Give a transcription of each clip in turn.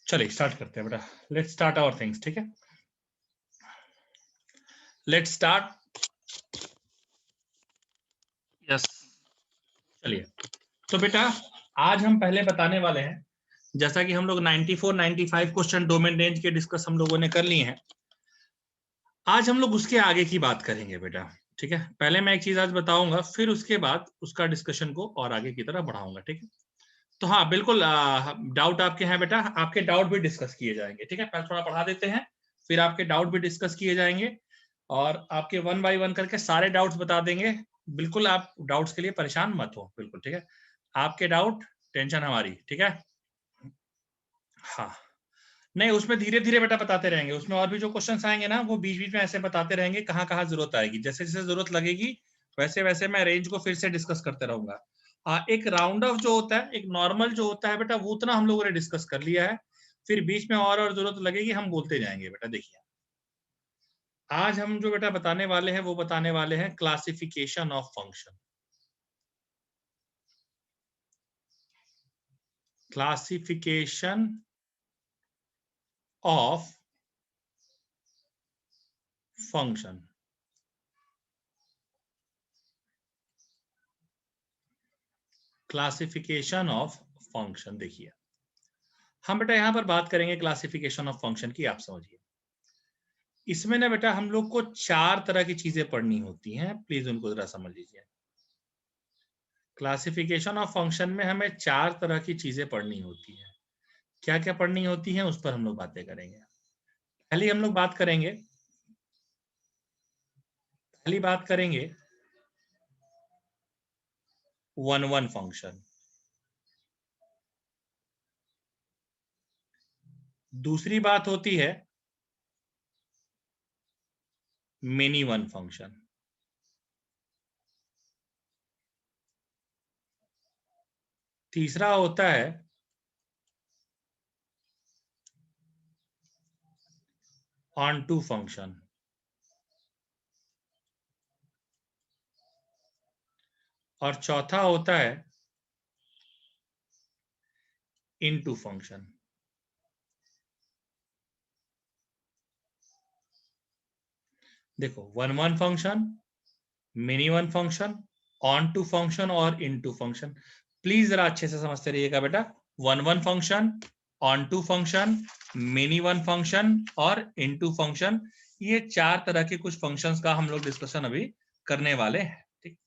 चलिए स्टार्ट करते हैं बेटा। Let's start our things. ठीक है, लेट्स स्टार्ट। यस, चलिए। तो बेटा आज हम पहले बताने वाले हैं, जैसा कि हम लोग 94 95 क्वेश्चन डोमेन रेंज के डिस्कस हम लोगों ने कर लिए हैं। आज हम लोग उसके आगे की बात करेंगे बेटा। ठीक है, पहले मैं एक चीज आज बताऊंगा, फिर उसके बाद उसका डिस्कशन को और आगे की तरफ बढ़ाऊंगा। ठीक है, तो हाँ बिल्कुल, डाउट आपके हैं बेटा, आपके डाउट भी डिस्कस किए जाएंगे। ठीक है, पहले थोड़ा पढ़ा देते हैं, फिर आपके डाउट भी डिस्कस किए जाएंगे और आपके वन बाय वन करके सारे डाउट्स बता देंगे। बिल्कुल आप डाउट्स के लिए परेशान मत हो, बिल्कुल। ठीक है, आपके डाउट टेंशन हमारी। ठीक है, हाँ नहीं, उसमें धीरे धीरे बेटा बताते रहेंगे। उसमें और भी जो क्वेश्चंस आएंगे ना, वो बीच बीच में ऐसे बताते रहेंगे, कहाँ कहाँ जरूरत आएगी। जैसे जैसे जरूरत लगेगी वैसे वैसे मैं रेंज को फिर से डिस्कस करते रहूंगा। एक राउंड ऑफ जो होता है, एक नॉर्मल जो होता है बेटा, वो उतना हम लोगों ने डिस्कस कर लिया है। फिर बीच में और जरूरत लगेगी, हम बोलते जाएंगे बेटा। देखिए आज हम जो बेटा बताने वाले हैं, वो बताने वाले हैं classification of function. Classification of function. Classification of function. देखिए हम बेटा यहां पर बात करेंगे क्लासिफिकेशन ऑफ फंक्शन की। आप समझिए, इसमें ना बेटा हम लोग को चार तरह की चीजें पढ़नी होती हैं, प्लीज उनको जरा समझ लीजिए। क्लासिफिकेशन ऑफ फंक्शन में हमें चार तरह की चीजें पढ़नी होती हैं। क्या क्या पढ़नी होती हैं उस पर हम लोग बातें करेंगे। पहली हम लोग बात करेंगे, पहली बात करेंगे वन वन फंक्शन। दूसरी बात होती है मेनी वन फंक्शन। तीसरा होता है ऑन टू फंक्शन। और चौथा होता है इनटू फंक्शन। देखो, one one function, many one function, onto function और इन टू फंक्शन। प्लीज जरा अच्छे से समझते रहिएगा बेटा। One one function, onto function, many one function और इन टू फंक्शन, ये चार तरह के कुछ फंक्शंस का हम लोग डिस्कशन अभी करने वाले हैं। ठीक,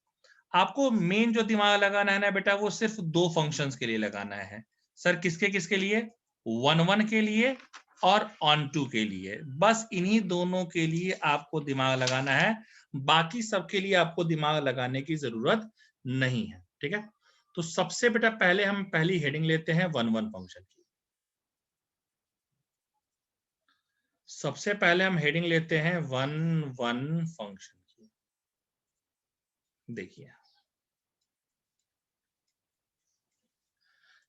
आपको मेन जो दिमाग लगाना है ना बेटा, वो सिर्फ दो फंक्शंस के लिए लगाना है। सर किसके किसके लिए? वन वन के लिए और ऑन टू के लिए। बस इन्हीं दोनों के लिए आपको दिमाग लगाना है, बाकी सबके लिए आपको दिमाग लगाने की जरूरत नहीं है। ठीक है, तो सबसे बेटा पहले हम पहली हेडिंग लेते हैं वन वन फंक्शन की। सबसे पहले हम हेडिंग लेते हैं वन वन फंक्शन की। देखिए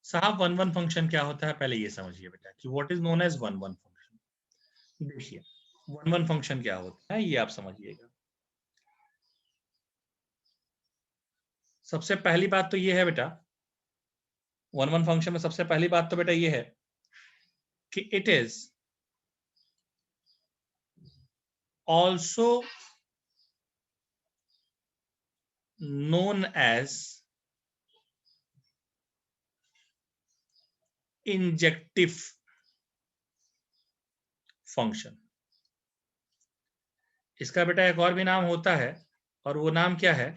साहब, वन वन फंक्शन क्या होता है पहले ये समझिए बेटा, कि what is known as one one function. देखिए वन वन फंक्शन क्या होता है ये आप समझिएगा। सबसे पहली बात तो ये है बेटा, वन वन फंक्शन में सबसे पहली बात तो बेटा ये है कि it is also known as injective function. इसका बेटा एक और भी नाम होता है, और वो नाम क्या है?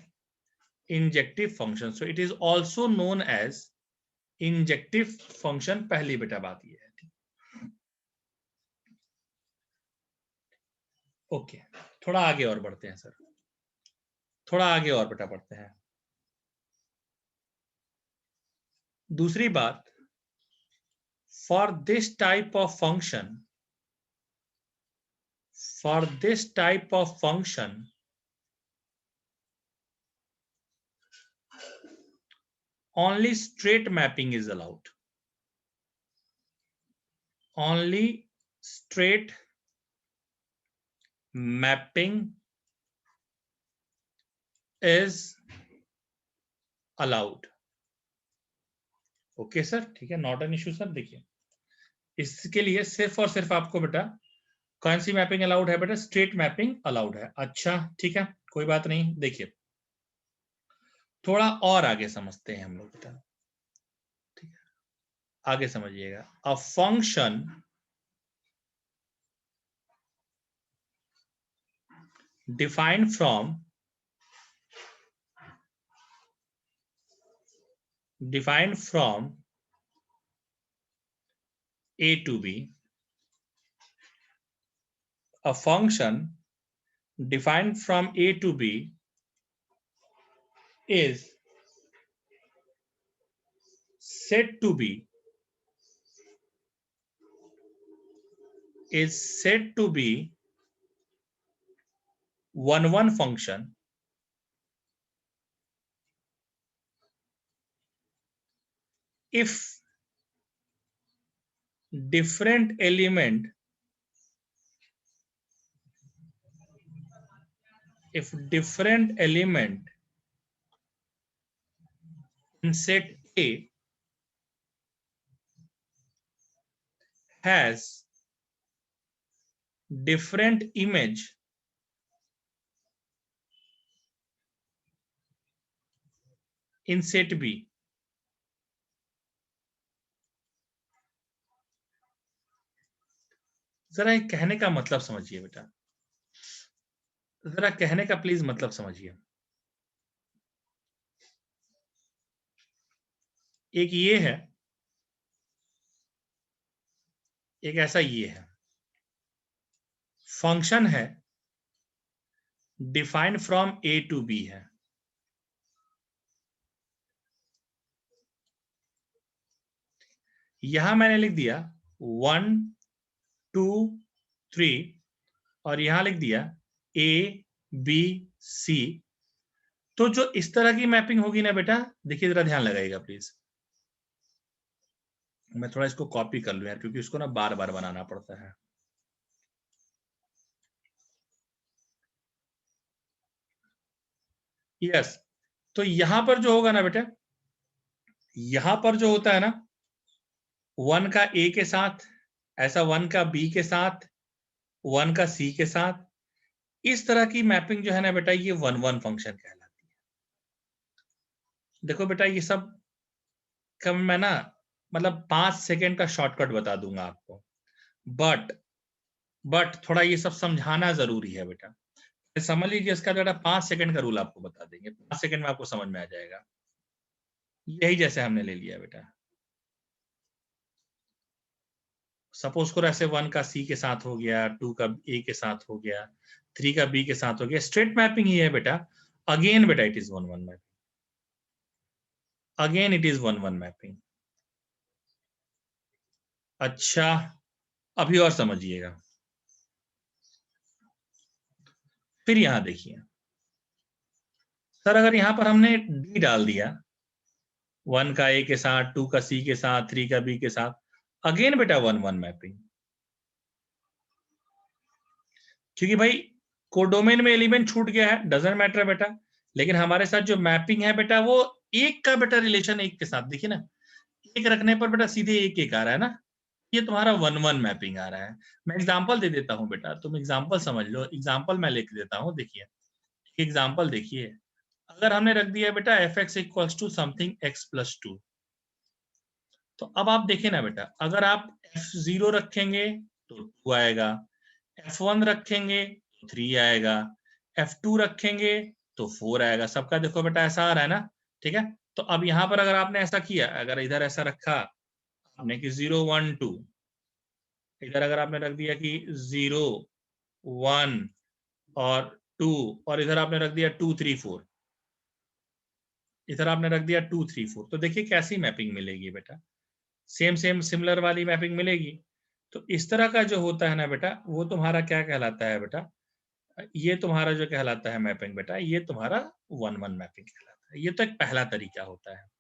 Injective function. So it is also known as injective function. पहली बेटा बात ये है। ओके, थोड़ा आगे और बढ़ते हैं सर, थोड़ा आगे और बेटा बढ़ते हैं। दूसरी बात, for this type of function, for this type of function only straight mapping is allowed. Only straight mapping is allowed. Okay sir, ठीक है, नॉट एन इश्यू सर। देखिए इसके लिए सिर्फ और सिर्फ आपको बेटा कौन सी मैपिंग अलाउड है बेटा? स्ट्रेट मैपिंग अलाउड है। अच्छा ठीक है, कोई बात नहीं। देखिए थोड़ा और आगे समझते हैं हम लोग बेटा, ठीक है, आगे समझिएगा। A function defined from A to B, a function defined from A to B is said to be one function if different element in set A has different image in set B. जरा कहने का मतलब समझिए बेटा, जरा कहने का please मतलब समझिए। एक ये है, एक ऐसा ये है, फंक्शन है defined from A to B है। यहां मैंने लिख दिया 1 2 3 और यहां लिख दिया ए बी सी। तो जो इस तरह की मैपिंग होगी ना बेटा, देखिए जरा ध्यान लगाइएगा प्लीज। मैं थोड़ा इसको कॉपी कर लूं यार, क्योंकि इसको ना बार बार बनाना पड़ता है। यस, तो यहां पर जो होगा ना बेटा, यहां पर जो होता है ना 1 का ए के साथ, ऐसा 1 का बी के साथ, 1 का सी के साथ, इस तरह की मैपिंग जो है ना बेटा, ये 1 1 फंक्शन कहलाती है। देखो बेटा ये सब कब मैं ना मतलब 5 सेकेंड का शॉर्टकट बता दूंगा आपको, बट थोड़ा ये सब समझाना जरूरी है बेटा। समझ लीजिए इसका बेटा 5 सेकंड का रूल आपको बता देंगे, 5 सेकंड में आपको समझ में आ जाएगा। यही जैसे हमने ले लिया बेटा, सपोज करो ऐसे 1 का सी के साथ हो गया, 2 का ए के साथ हो गया, 3 का बी के साथ हो गया। स्ट्रेट मैपिंग ही है बेटा। अगेन बेटा it is 1 1 mapping, again it is 1 1 mapping. अच्छा अभी और समझिएगा, फिर यहां देखिए सर, अगर यहां पर हमने डी डाल दिया 1 का ए के साथ, 2 का सी के साथ, 3 का बी के साथ, अगेन बेटा 1 1 मैपिंग। क्योंकि भाई कोडोमेन में एलिमेंट छूट गया है, डजंट मैटर बेटा, लेकिन हमारे साथ जो मैपिंग है बेटा वो एक का बेटा रिलेशन एक के साथ, देखिए ना, एक रखने पर बेटा सीधे एक एक आ रहा है ना, ये तुम्हारा 1 1 मैपिंग आ रहा है। मैं एग्जांपल दे देता हूं बेटा, तुम एग्जांपल समझ लो। एग्जांपल मैं लिख देता हूं, देखिए एग्जांपल देखिए। अगर हमने रख दिया बेटा F x equals to something X plus 2, तो अब आप देखिए ना बेटा, अगर आप f0 रखेंगे तो 2 आएगा, f1 रखेंगे तो 3 आएगा, f2 रखेंगे तो 4 आएगा। सबका देखो बेटा ऐसा आ रहा है ना, ठीक है। तो अब यहां पर अगर आपने ऐसा किया, अगर इधर ऐसा रखा आपने कि 0 1 2, इधर अगर आपने रख दिया कि 0 1 और 2, और इधर आपने रख दिया 2 3 4, इधर आपने रख दिया 2 3 4, तो देखिए कैसी मैपिंग मिलेगी बेटा, सेम सेम सिमिलर वाली मैपिंग मिलेगी। तो इस तरह का जो होता है ना बेटा, वो तुम्हारा क्या कहलाता है बेटा, ये तुम्हारा जो कहलाता है मैपिंग बेटा, ये तुम्हारा 1 1 मैपिंग कहलाता है। ये तो एक पहला तरीका होता है,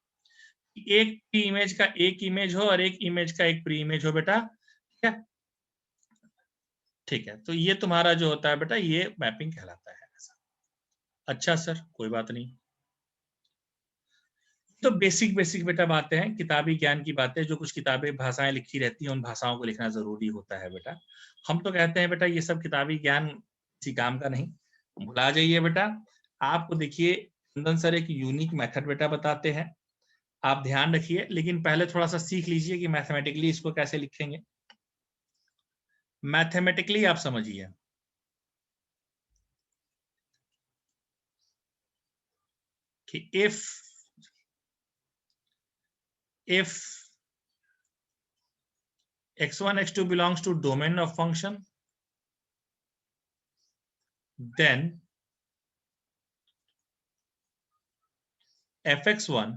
एक प्री इमेज का एक इमेज हो और एक इमेज का एक प्री इमेज हो बेटा, ठीक है। ठीक है, तो ये तुम्हारा जो होता है बेटा, ये मैपिंग कहलाता है ऐसा। अच्छा सर कोई बात नहीं, तो बेसिक बेसिक बेटा बातें हैं, किताबी ज्ञान की बातें, जो कुछ किताबें भाषाएं लिखी रहती हैं उन भाषाओं को लिखना जरूरी होता है बेटा। हम तो कहते हैं बेटा ये सब किताबी ज्ञान किसी काम का नहीं, भुला जाइए बेटा। आपको देखिए नंदन सर एक यूनिक मेथड बेटा बताते हैं, आप ध्यान रखिए, लेकिन पहले थोड़ा सा सीख लीजिए कि मैथमेटिकली इसको कैसे लिखेंगे। मैथमेटिकली आप समझिए, कि if x1 x2 belongs to domain of function, then fx1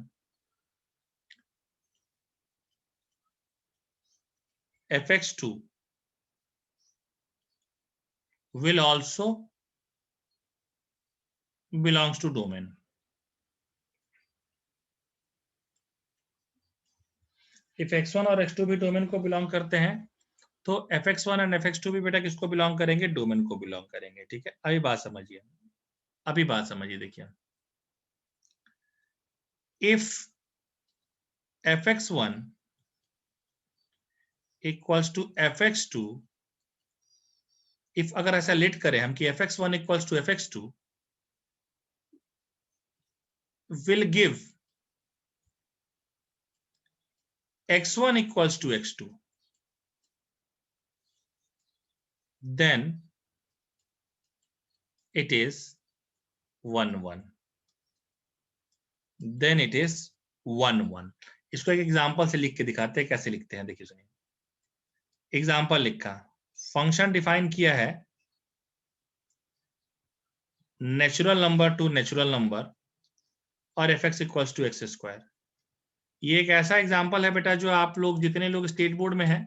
fx2 will also belongs to domain। if x1 और x2 भी डोमेन को बिलोंग करते हैं तो fx1 एंड fx2 भी बेटा किसको बिलोंग करेंगे, डोमेन को बिलोंग करेंगे। ठीक है, अभी बात समझिए, अभी बात समझिए, देखिए if fx1 equals to fx2, if अगर ऐसा लेट करें हम कि fx1 equals to fx2 will give x1 equals to x2, then it is 1 1, then it is 1 1। इसको एक एग्जांपल से लिख के दिखाते हैं कैसे लिखते हैं, देखिए सुनिए। एग्जांपल लिखा, फंक्शन डिफाइन किया है natural number to natural number और fx equals to x square. ये एक ऐसा एग्जांपल है बेटा जो आप लोग जितने लोग स्टेट बोर्ड में हैं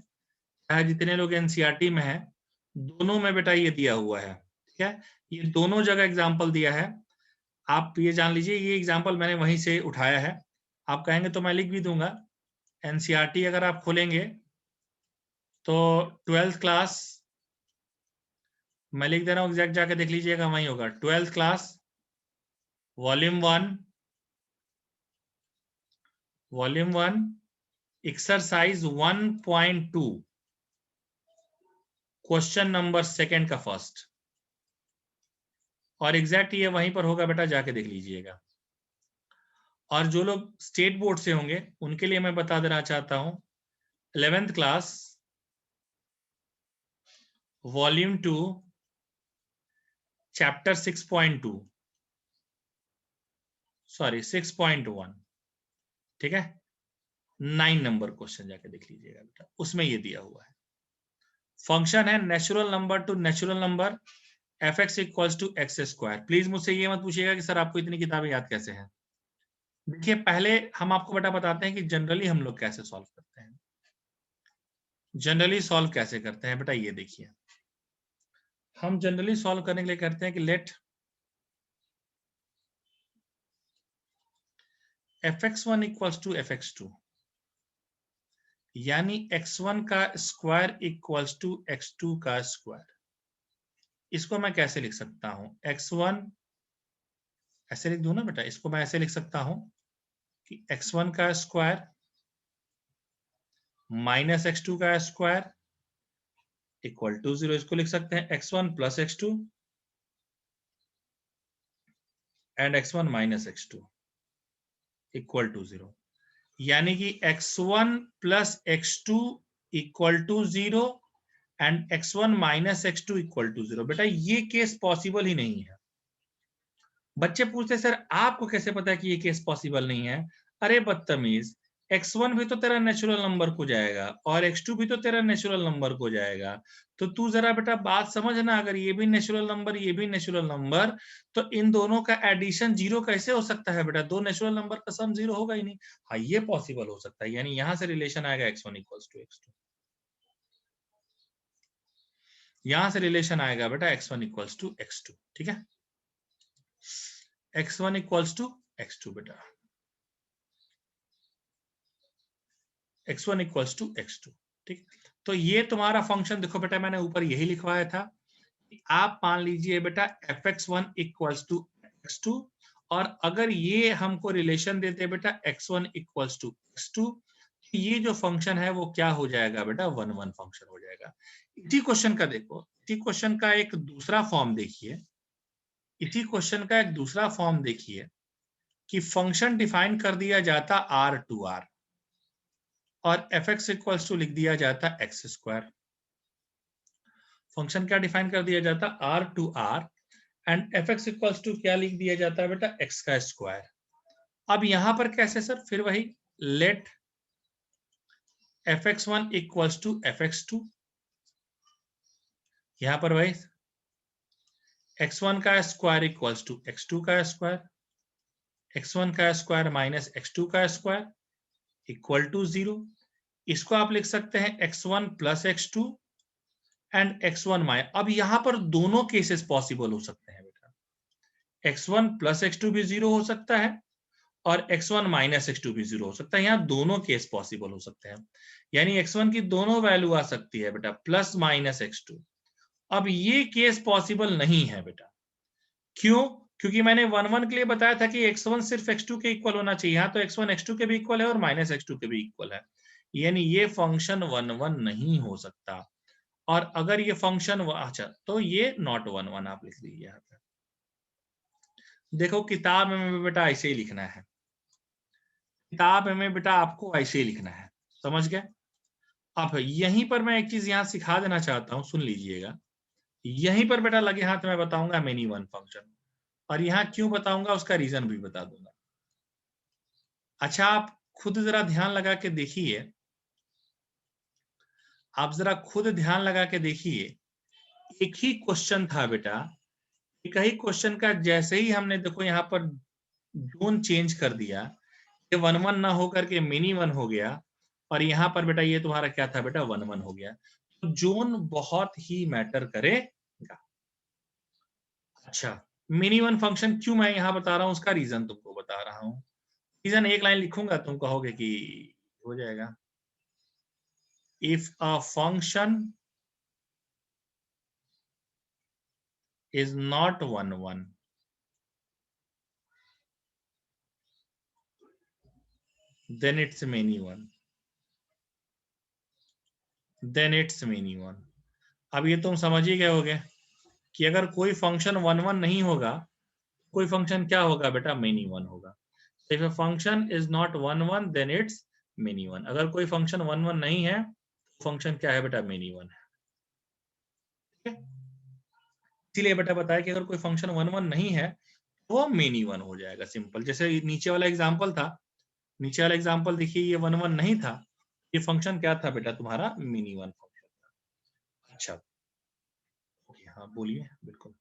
चाहे जितने लोग एनसीईआरटी में हैं, दोनों में बेटा ये दिया हुआ है। ठीक है, ये दोनों जगह एग्जांपल दिया है। आप ये जान लीजिए ये एग्जांपल मैंने वहीं से उठाया है। आप कहेंगे तो मैं लिख भी दूंगा। एनसीईआरटी अगर आप खोलेंगे तो 12th क्लास, मैं लिख दे रहा हूँ, एग्जैक्ट जाके देख लीजिएगा, वहीं होगा 12th class volume 1 exercise 1.2 question number second का फर्स्ट, और एग्जैक्ट ये वहीं पर होगा बेटा, जाके देख लीजिएगा। और जो लोग स्टेट बोर्ड से होंगे उनके लिए मैं बता देना चाहता हूं 11th class volume 2 chapter 6.2 sorry 6.1, ठीक है, 9 नंबर क्वेश्चन जाके देख लीजिएगा बेटा, उसमें ये दिया हुआ है। फंक्शन है natural number to natural number fx equals to x square. Please मुझसे ये मत पूछिएगा कि सर आपको इतनी किताबें याद कैसे हैं। देखिए पहले हम आपको बेटा बताते हैं कि जनरली हम लोग कैसे सॉल्व करते हैं। जनरली सॉल्व कैसे करते हैं बेटा, ये देखिए, हम जनरली सॉल्व करने के लिए करते हैं कि late fx1 equals to fx2, यानी x1 का स्क्वायर इक्वल्स टू x2 का स्क्वायर। इसको मैं कैसे लिख सकता हूं, x1 ऐसे लिख दूं ना बेटा, इसको मैं ऐसे लिख सकता हूं कि x1 का स्क्वायर माइनस x2 का स्क्वायर इक्वल टू 0। इसको लिख सकते हैं x1 plus x2 and x1 minus x2 equal to 0, यानी कि x1 plus x2 equal to 0 and x1 minus x2 equal to 0। बेटा ये केस पॉसिबल ही नहीं है। बच्चे पूछते सर आपको कैसे पता है कि ये केस पॉसिबल नहीं है। अरे बदतमीज, x1 भी तो तेरा नेचुरल नंबर को जाएगा और x2 भी तो तेरा नेचुरल नंबर को जाएगा। तो तू जरा बेटा बात समझना, अगर ये भी नेचुरल नंबर ये भी नेचुरल नंबर, तो इन दोनों का एडिशन 0 कैसे हो सकता है बेटा, दो नेचुरल नंबर का सम 0 होगा ही नहीं। हाँ ये पॉसिबल हो सकता है, यानी यहां से रिलेशन आएगा x1 इक्वल्स टू x2, यहां से रिलेशन आएगा बेटा x1 इक्वल्स टू x2। ठीक है, x1 इक्वल्स टू x2 बेटा, x1 इक्वल्स टू x2। ठीक, तो ये तुम्हारा फंक्शन देखो बेटा, मैंने ऊपर यही लिखवाया था। आप मान लीजिए बेटा fx1 इक्वल्स टू x2 और अगर ये हमको रिलेशन देते हैं बेटा x1 इक्वल्स टू x2, ये जो फंक्शन है वो क्या हो जाएगा बेटा, 1 1 फंक्शन हो जाएगा। इसी क्वेश्चन का देखो, इसी क्वेश्चन का एक दूसरा फॉर्म देखिए, इसी क्वेश्चन का एक दूसरा फॉर्म देखिए कि फंक्शन डिफाइन कर दिया जाता r टू r और fx इक्वल्स टू लिख दिया जाता एक्स स्क्वायर। फंक्शन क्या डिफाइन कर दिया जाता, r to r and fx equals to क्या लिख दिया जाता है बेटा, x का स्क्वायर। अब यहां पर कैसे सर, फिर वही late fx1 equals to fx2, यहां पर वही x1 का स्क्वायर इक्वल्स टू x2 का स्क्वायर, x1 का स्क्वायर माइनस x2 का स्क्वायर इक्वल टू 0। इसको आप लिख सकते हैं x1 plus x2 and x1 minus. अब यहां पर दोनों केसेस पॉसिबल हो सकते हैं बेटा, x1 प्लस x2 भी 0 हो सकता है और x1 माइनस x2 भी 0 हो सकता है। यहाँ दोनों केस पॉसिबल हो सकते हैं, यानी x1 की दोनों वैल्यू आ सकती है बेटा, प्लस माइनस x2। अब ये केस पॉसिबल नहीं है बेटा, क्यों? क्योंकि मैंने 1 1 के लिए बताया था कि x1 सिर्फ x2 के इक्वल होना चाहिए, यहाँ तो x1 x2 के भी इक्वल है और माइनस x2 के भी इक्वल है, यानी ये फंक्शन 1 1 नहीं हो सकता। और अगर ये फंक्शन, अच्छा तो ये नॉट 1 1 आप लिख लीजिए यहाँ पे। देखो किताब में बेटा ऐसे ही लिखना है, किताब में बेटा आपको ऐसे ही लिखना है, समझ गए? अब यहीं पर मैं एक चीज यहाँ सिखा देना चाहता हूँ, सुन लीजिएगा। यहीं पर बेटा लगे हाथ मैं बताऊंगा मेनी वन फंक्शन, और यहाँ क्यों बताऊंगा उसका रीजन भी बता दूंगा। अच्छा आप खुद जरा ध्यान लगा के देखिए, आप जरा खुद ध्यान लगा के देखिए, एक ही क्वेश्चन था बेटा, एक ही क्वेश्चन का जैसे ही हमने देखो यहाँ पर जोन चेंज कर दिया, ये 1 1 ना होकर के मिनी 1 हो गया, और यहाँ पर बेटा ये तुम्हारा क्या था बेटा, 1 1 हो गया। तो जोन बहुत ही मैटर करेगा। अच्छा मिनी 1 फंक्शन क्यों मैं यहाँ बता रहा हूँ, उसका रीजन तुमको बता रहा हूँ। रीजन एक लाइन लिखूंगा, तुम कहोगे कि हो जाएगा। If a function is not 1 1, then it's many 1, then it's many 1। अब ये तुम समझ ही गए होगे कि अगर कोई फंक्शन 1 1 नहीं होगा, कोई फंक्शन क्या होगा बेटा, मेनी 1 होगा। If a function is not 1 1 then it's many 1। अगर कोई फंक्शन 1 1 नहीं है, फंक्शन क्या है बेटा, मेनी 1 है। ठीक है, इसीलिए बेटा बताया कि अगर कोई फंक्शन 1 1 नहीं है वो मेनी 1 हो जाएगा, सिंपल। जैसे नीचे वाला एग्जांपल था, नीचे वाला एग्जांपल देखिए, ये 1 1 नहीं था, ये फंक्शन क्या था बेटा, तुम्हारा मिनी 1 फंक्शन था। अच्छा हाँ बोलिए, बिल्कुल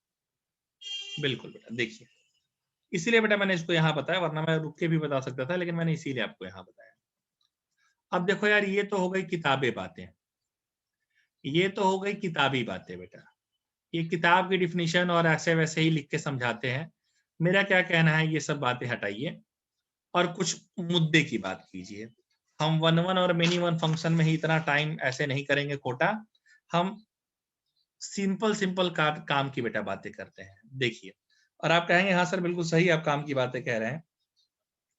बिल्कुल बेटा। देखिए इसीलिए बेटा मैंने इसको यहाँ बताया, वरना मैं रुक के भी बता सकता था, लेकिन मैंने इसीलिए आपको यहाँ बताया। अब देखो यार, ये तो हो गई किताबी बातें, ये तो हो गई किताबी बातें बेटा, ये किताब की डिफिनीशन और ऐसे वैसे ही लिख के समझाते हैं। मेरा क्या कहना है, ये सब बातें हटाइए और कुछ मुद्दे की बात कीजिए। हम 1 1 और मिनी 1 फंक्शन में ही इतना टाइम ऐसे नहीं करेंगे खोटा, हम सिंपल सिंपल काम की बेटा बातें करते हैं। देखिए, और आप कहेंगे हाँ सर बिल्कुल सही आप काम की बातें कह रहे हैं।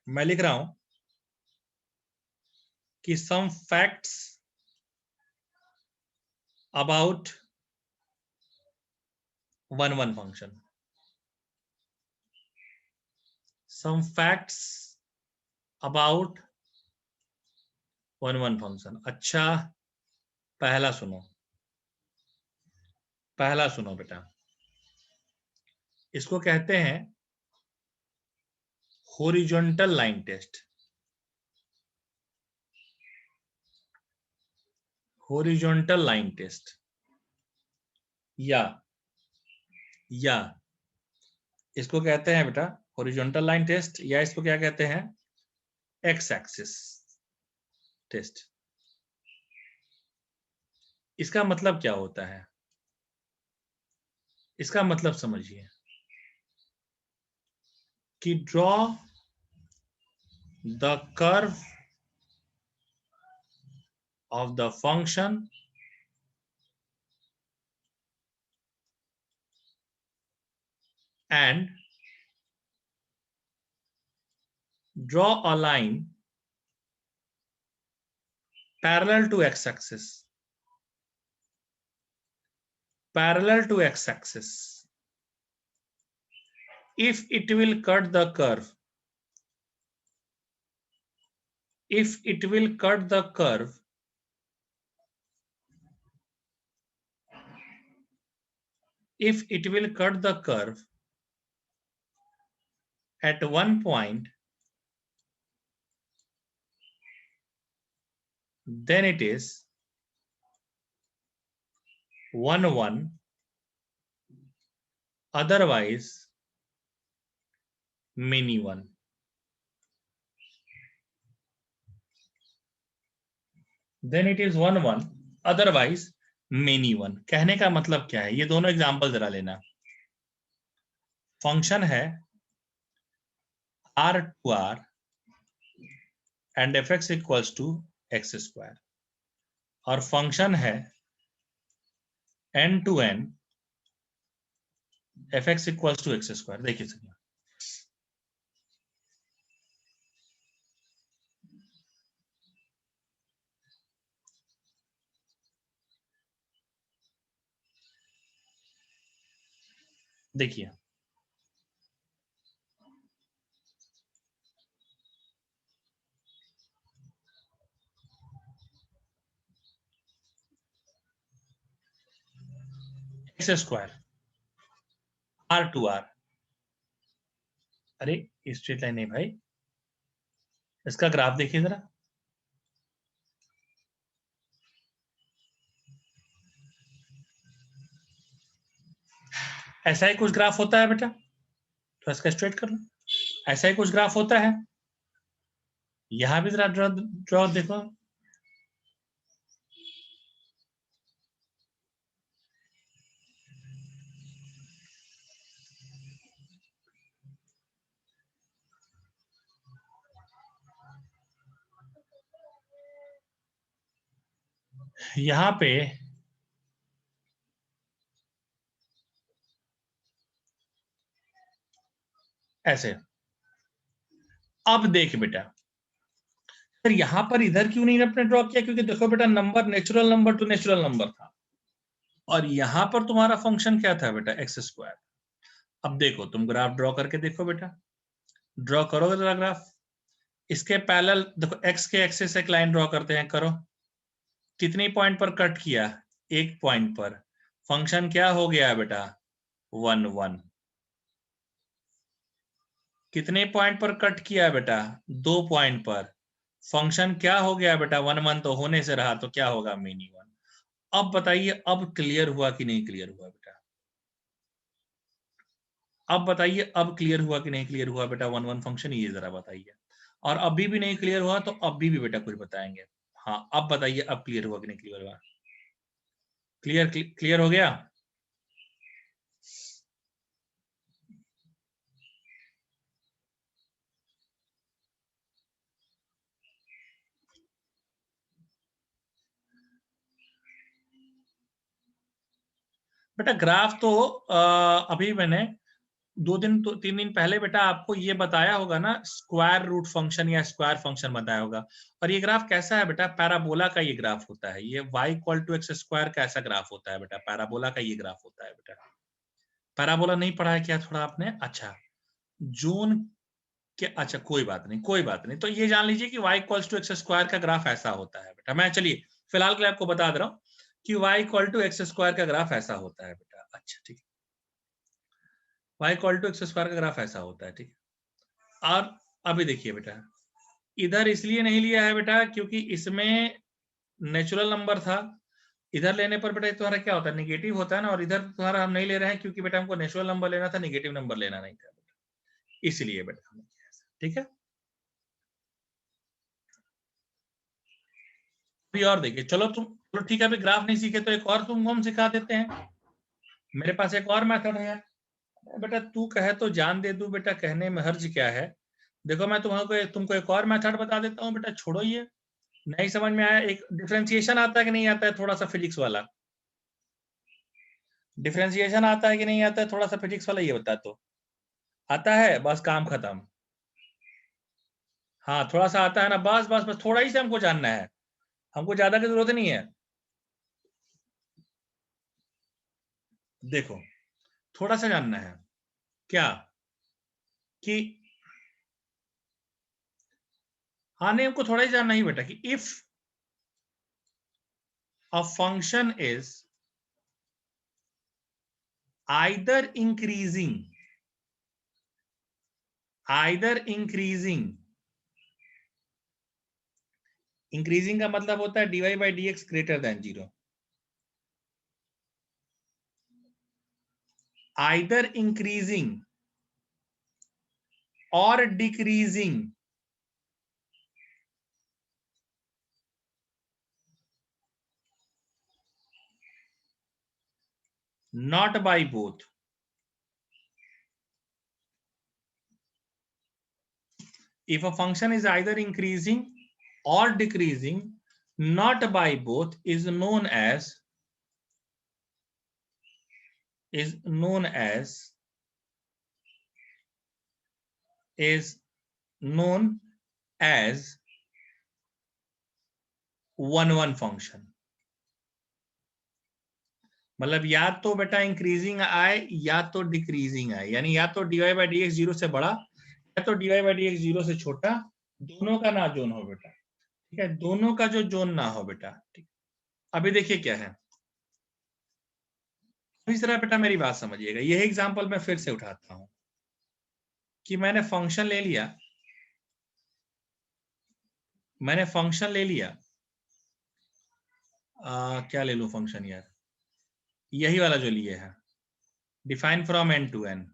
मैं लिख रहा हूं कि सम फैक्ट्स अबाउट 1 1 फंक्शन, सम फैक्ट्स अबाउट 1 1 फंक्शन। अच्छा पहला सुनो, पहला सुनो बेटा, इसको कहते हैं horizontal line test, horizontal line test, या इसको कहते हैं बेटा हॉरिजॉन्टल लाइन टेस्ट, या इसको क्या कहते हैं, एक्स एक्सिस टेस्ट। इसका मतलब क्या होता है, इसका मतलब समझिए कि draw the curve of the function and draw a line parallel to X axis, parallel to x-axis. If it will cut the curve, if it will cut the curve if it will cut the curve at one point, then it is 1 1, otherwise many 1. Then it is 1 1, otherwise many 1. कहने का मतलब क्या है? ये दोनों example जरा लेना। Function है r to r and fx equals to x square, और फंक्शन है n to n fx equals to x square। देखिए सर, देखिए x square r to r, अरे स्ट्रेट लाइन नहीं भाई, इसका ग्राफ देखिए जरा। ऐसा ही कुछ ग्राफ होता है बेटा, तो इसका स्ट्रेट कर लो। ऐसा ही कुछ ग्राफ होता है, यहां भी जरा ड्रॉ देखो। यहां पे ऐसे, अब देख बेटा, सर यहां पर इधर क्यों नहीं आपने ड्रॉ किया? क्योंकि देखो बेटा, number natural number to natural number था, और यहां पर तुम्हारा फंक्शन क्या था बेटा? X square. अब देखो, तुम ग्राफ ड्रॉ करके देखो बेटा, ड्रॉ करोगे जरा ग्राफ, इसके पैरेलल देखो, एक्स के एक्सिस से एक लाइन ड्रॉ करते हैं, करो। कितनी पॉइंट पर कट किया? एक पॉइंट पर। फंक्शन क्या हो गया बेटा? 1 1। कितने पॉइंट पर कट किया बेटा? 2 पॉइंट पर। फंक्शन क्या हो गया बेटा? 1 1 तो होने से रहा, तो क्या होगा? मिनी 1। अब बताइए, अब क्लियर हुआ कि नहीं क्लियर हुआ बेटा? अब बताइए, अब क्लियर हुआ कि नहीं क्लियर हुआ बेटा 1 1 फंक्शन? ये जरा बताइए। और अभी भी नहीं क्लियर हुआ तो अभी भी बेटा कुछ बताएंगे। हाँ, अब बताइए, अब क्लियर हुआ कि नहीं क्लियर हुआ? क्लियर क्लियर हो गया? बेटा ग्राफ तो अभी मैंने 2 दिन तो 3 दिन पहले बेटा आपको ये बताया होगा ना, स्क्वायर रूट फंक्शन या स्क्वायर फंक्शन बताया होगा। और ये ग्राफ कैसा है बेटा? पैराबोला का ये ग्राफ होता है। ये y equal to x square का ऐसा ग्राफ होता है बेटा, पैराबोला का ये ग्राफ होता है बेटा। पैराबोला नहीं पढ़ा है क्या थोड़ा आपने? अच्छा, जोन के, अच्छा कोई बात नहीं, कोई बात नहीं। तो ये जान लीजिए कि y equal to x square का ग्राफ ऐसा होता है बेटा। मैं चलिए फिलहाल के लिए आपको बता दे रहा हूँ कि y equal to x square का ग्राफ ऐसा होता है बेटा। अच्छा ठीक है, y equal to x square का ग्राफ ऐसा होता है, ठीक है। और अभी देखिए बेटा, इधर इसलिए नहीं लिया है बेटा क्योंकि इसमें नेचुरल नंबर था। इधर लेने पर बेटा तुम्हारा क्या होता है? निगेटिव होता है ना। और इधर तुम्हारा हम नहीं ले रहे हैं क्योंकि बेटा हमको नेचुरल नंबर लेना था, निगेटिव नंबर लेना नहीं था बेटा, इसलिए बेटा हमने किया ऐसा, ठीक है। अभी और देखिए, चलो चलो ठीक है, अभी ग्राफ नहीं सीखे तो एक और तुमको हम सिखा देते हैं। मेरे पास एक और मेथड है यार। बेटा तू कहे तो जान दे दूं बेटा, कहने में हर्ज क्या है? देखो मैं तुमको एक और मेथड बता देता हूँ बेटा, छोड़ो ये। नहीं समझ में आया? एक डिफरेंशिएशन आता है कि नहीं आता है थोड़ा सा फिजिक्स वाला? डिफरेंशिएशन आता है कि नहीं आता है थोड़ा सा फिजिक्स वाला? ये बता तो। आता है, बस काम खत्म। हाँ थोड़ा सा आता है ना, बस बस बस थोड़ा ही से हमको जानना है, हमको ज्यादा की जरूरत नहीं है। देखो थोड़ा सा जानना है क्या, कि हाँ नहीं हमको थोड़ा ही जानना ही बेटा, कि if a function is either increasing, either increasing, increasing का मतलब होता है dy by D x greater than 0, either increasing और decreasing, not by both. If a function is either increasing or decreasing, not by both, is known as, is known as, is known as one one function. मतलब या तो बेटा increasing आए या तो decreasing आए, यानी या तो dy बाई डी एक्स 0 से बड़ा या तो dy बाई डी एक्स 0 से छोटा, दोनों का ना जोन हो बेटा, ठीक है, दोनों का जो जोन ना हो बेटा, ठीक। अभी देखिए क्या है, इस तरह बेटा मेरी बात समझिएगा, यही एग्जांपल मैं फिर से उठाता हूं कि मैंने फंक्शन ले लिया, मैंने फंक्शन ले लिया, क्या ले लूं फंक्शन यार, यही वाला जो लिए है, define from N to N,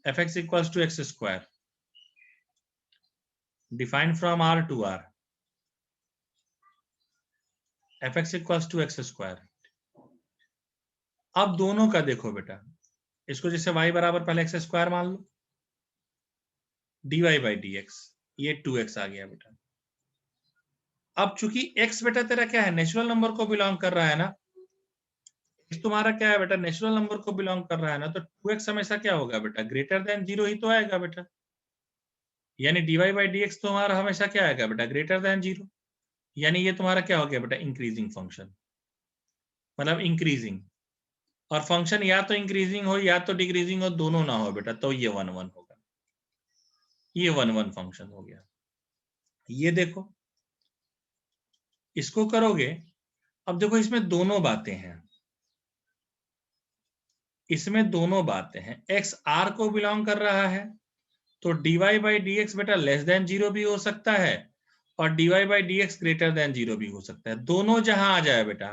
F x equals to x square, define from R to R, F x equals to x square. अब दोनों का देखो बेटा, इसको जैसे y बराबर पहले एक्स स्क्वायर मान लो, dy बाई डी एक्स, ये 2x आ गया बेटा। अब चूंकि x बेटा तेरा क्या है, नेचुरल नंबर को बिलोंग कर रहा है ना, x तुम्हारा क्या है बेटा, नेचुरल नंबर को बिलोंग कर रहा है ना, तो 2x हमेशा क्या होगा बेटा, ग्रेटर देन 0 ही तो आएगा बेटा, यानी dy बाई डी एक्स तुम्हारा हमेशा क्या आएगा बेटा, ग्रेटर देन 0, यानी ये तुम्हारा क्या हो गया बेटा, इंक्रीजिंग फंक्शन, मतलब इंक्रीजिंग, और फंक्शन या तो इंक्रीजिंग हो या तो डिक्रीजिंग हो, दोनों ना हो बेटा, तो ये वन वन होगा, ये वन वन फंक्शन हो गया। ये देखो इसको करोगे, अब देखो इसमें दोनों बातें हैं, इसमें दोनों बातें हैं, x r को बिलोंग कर रहा है तो dy बाई डी एक्स बेटा लेस देन 0 भी हो सकता है और dy by D x greater than 0 भी हो सकता है, दोनों जहां आ जाए बेटा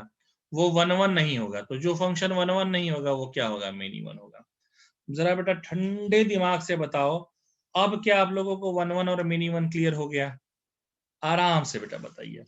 वो वन वन नहीं होगा, तो जो फंक्शन वन वन नहीं होगा वो क्या होगा, मेनी वन होगा। जरा बेटा ठंडे दिमाग से बताओ, अब क्या आप लोगों को वन वन और मिनी वन क्लियर हो गया, आराम से बेटा बताइए।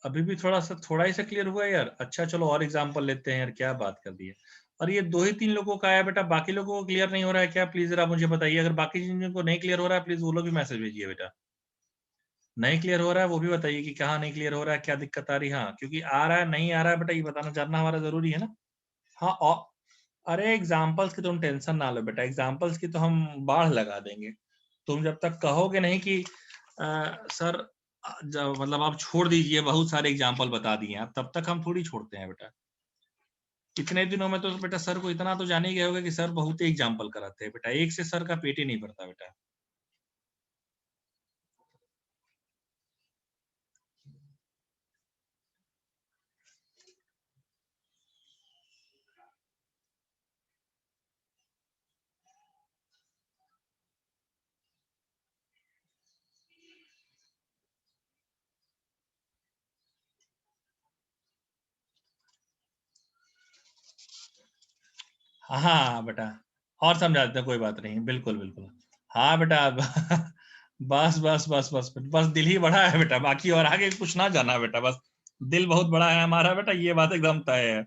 अभी भी थोड़ा ही सा क्लियर हुआ यार, अच्छा चलो और एग्जांपल लेते हैं यार, क्या बात कर दी है। और ये दो ही तीन लोगों का आया बेटा, बाकी लोगों को क्लियर नहीं हो रहा है क्या, प्लीज जरा मुझे बताइए, अगर बाकी जिन को नहीं क्लियर हो रहा है प्लीज वो लोग भी मैसेज भेजिए बेटा, नहीं क्लियर हो रहा है वो भी बताइए कि कहाँ नहीं क्लियर हो रहा है, क्या दिक्कत आ रही है, हाँ क्योंकि आ रहा है नहीं आ रहा है बेटा ये बताना जानना हमारा जरूरी है ना। हाँ और अरे एग्जाम्पल्स की तुम टेंशन ना लो बेटा, एग्जाम्पल्स की तो हम बाढ़ लगा देंगे, तुम जब तक कहोगे नहीं कि सर जब मतलब आप छोड़ दीजिए, बहुत सारे एग्जाम्पल बता दिए आप, तब तक हम थोड़ी छोड़ते हैं बेटा। इतने दिनों में तो बेटा सर को इतना तो जान ही गए होगा कि सर बहुत ही एग्जाम्पल कराते हैं बेटा, एक से सर का पेट ही नहीं भरता बेटा। हाँ बेटा, और समझा देते हैं, कोई बात नहीं, बिल्कुल बिल्कुल। हाँ बेटा बस बस बस बस बस दिल ही बड़ा है बेटा, बाकी और आगे कुछ ना जाना बेटा, बस दिल बहुत बड़ा है हमारा बेटा, ये बात एकदम तय है।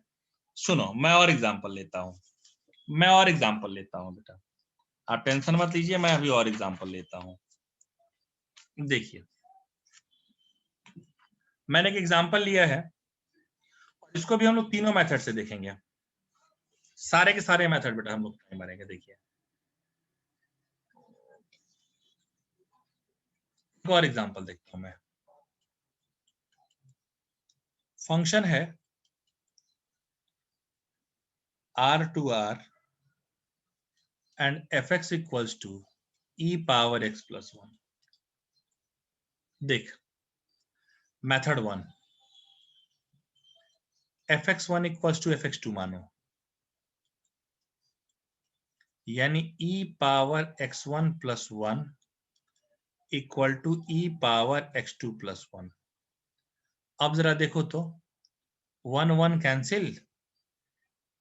सुनो मैं और एग्जांपल लेता हूँ, मैं और एग्जांपल लेता हूँ बेटा, आप टेंशन मत लीजिए, मैं अभी और एग्जांपल लेता हूँ। देखिए मैंने एक एग्जांपल लिया है, इसको भी हम लोग तीनों मेथड से देखेंगे, सारे के सारे मेथड बेटा हम लोग ट्राई मारेंगे। देखिए एक और एग्जांपल देखता हूं मैं। फंक्शन है r2r and fx equals to e power x plus 1। देख method 1 fx1 equals to fx2 मानो, यानी e power x1 plus 1 equal to e power x2 plus 1। अब जरा देखो तो 1 1 कैंसिल,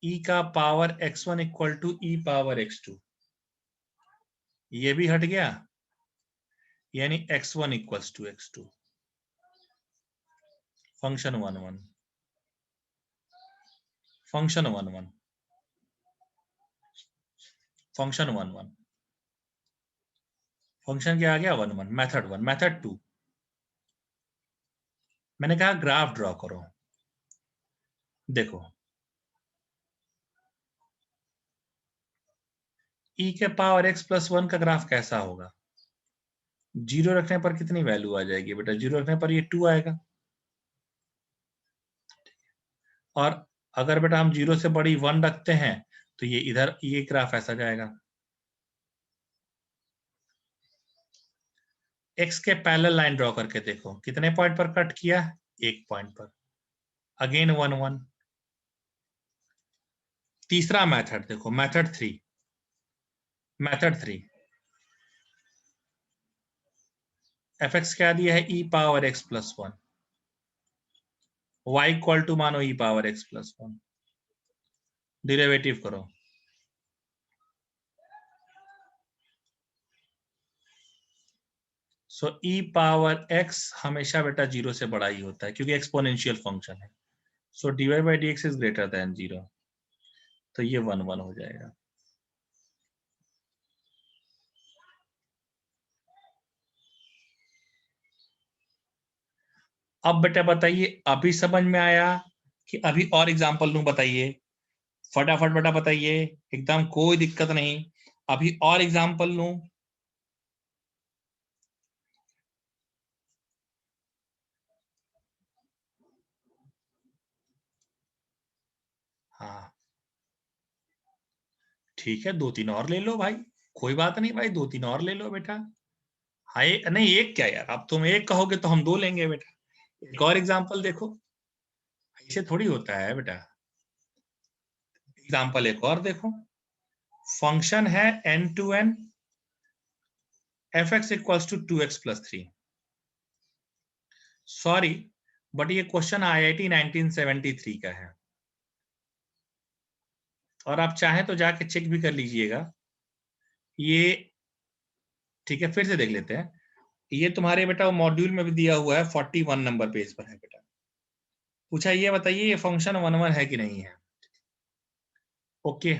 e का power x1 equal to e power x2, ये भी हट गया, यानी x1 equals to x2। Function 1 1, function 1 1, function 1 1, function क्या आ गया 1 1। मेथड 1, मेथड 2 मैंने कहा ग्राफ ड्रॉ करो। देखो e के पावर x प्लस 1 का ग्राफ कैसा होगा, जीरो रखने पर कितनी वैल्यू आ जाएगी बेटा, जीरो रखने पर ये 2 आएगा, और अगर बेटा हम जीरो से बड़ी 1 रखते हैं तो ये इधर ये ग्राफ ऐसा जाएगा। x के पैरेलल लाइन ड्रॉ करके देखो कितने पॉइंट पर कट किया, एक पॉइंट पर, अगेन 1 1। तीसरा मेथड देखो, मेथड 3, मेथड 3 fx क्या दिया है, e power x plus 1, y equal to मानो e power x plus 1, derivative करो। सो e पावर x हमेशा बेटा जीरो से बड़ा ही होता है क्योंकि एक्सपोनेंशियल फंक्शन है। सो dy by D x is greater than 0, तो ये 1 1 हो जाएगा। अब बेटा बताइए अभी समझ में आया कि अभी और एग्जांपल लूं, बताइए फटाफट बेटा बताइए, एकदम कोई दिक्कत नहीं, अभी और एग्जांपल लूं। हाँ ठीक है, 2 3 और ले लो भाई, कोई बात नहीं भाई, 2 3 और ले लो बेटा। हाँ नहीं एक क्या यार, अब तुम एक कहोगे तो हम 2 लेंगे बेटा। एक और एग्जांपल देखो, ऐसे थोड़ी होता है बेटा। एग्जांपल एक और देखो, फंक्शन है n2n fx equals to 2x plus 3। Sorry but ये क्वेश्चन IIT 1973 का है, और आप चाहें तो जाके चेक भी कर लीजिएगा ये। ठीक है फिर से देख लेते हैं, ये तुम्हारे बेटा मॉड्यूल में भी दिया हुआ है, 41 नंबर पेज पर है बेटा। पूछा ये बताइए ये फंक्शन 1 1 है कि नहीं है। ओके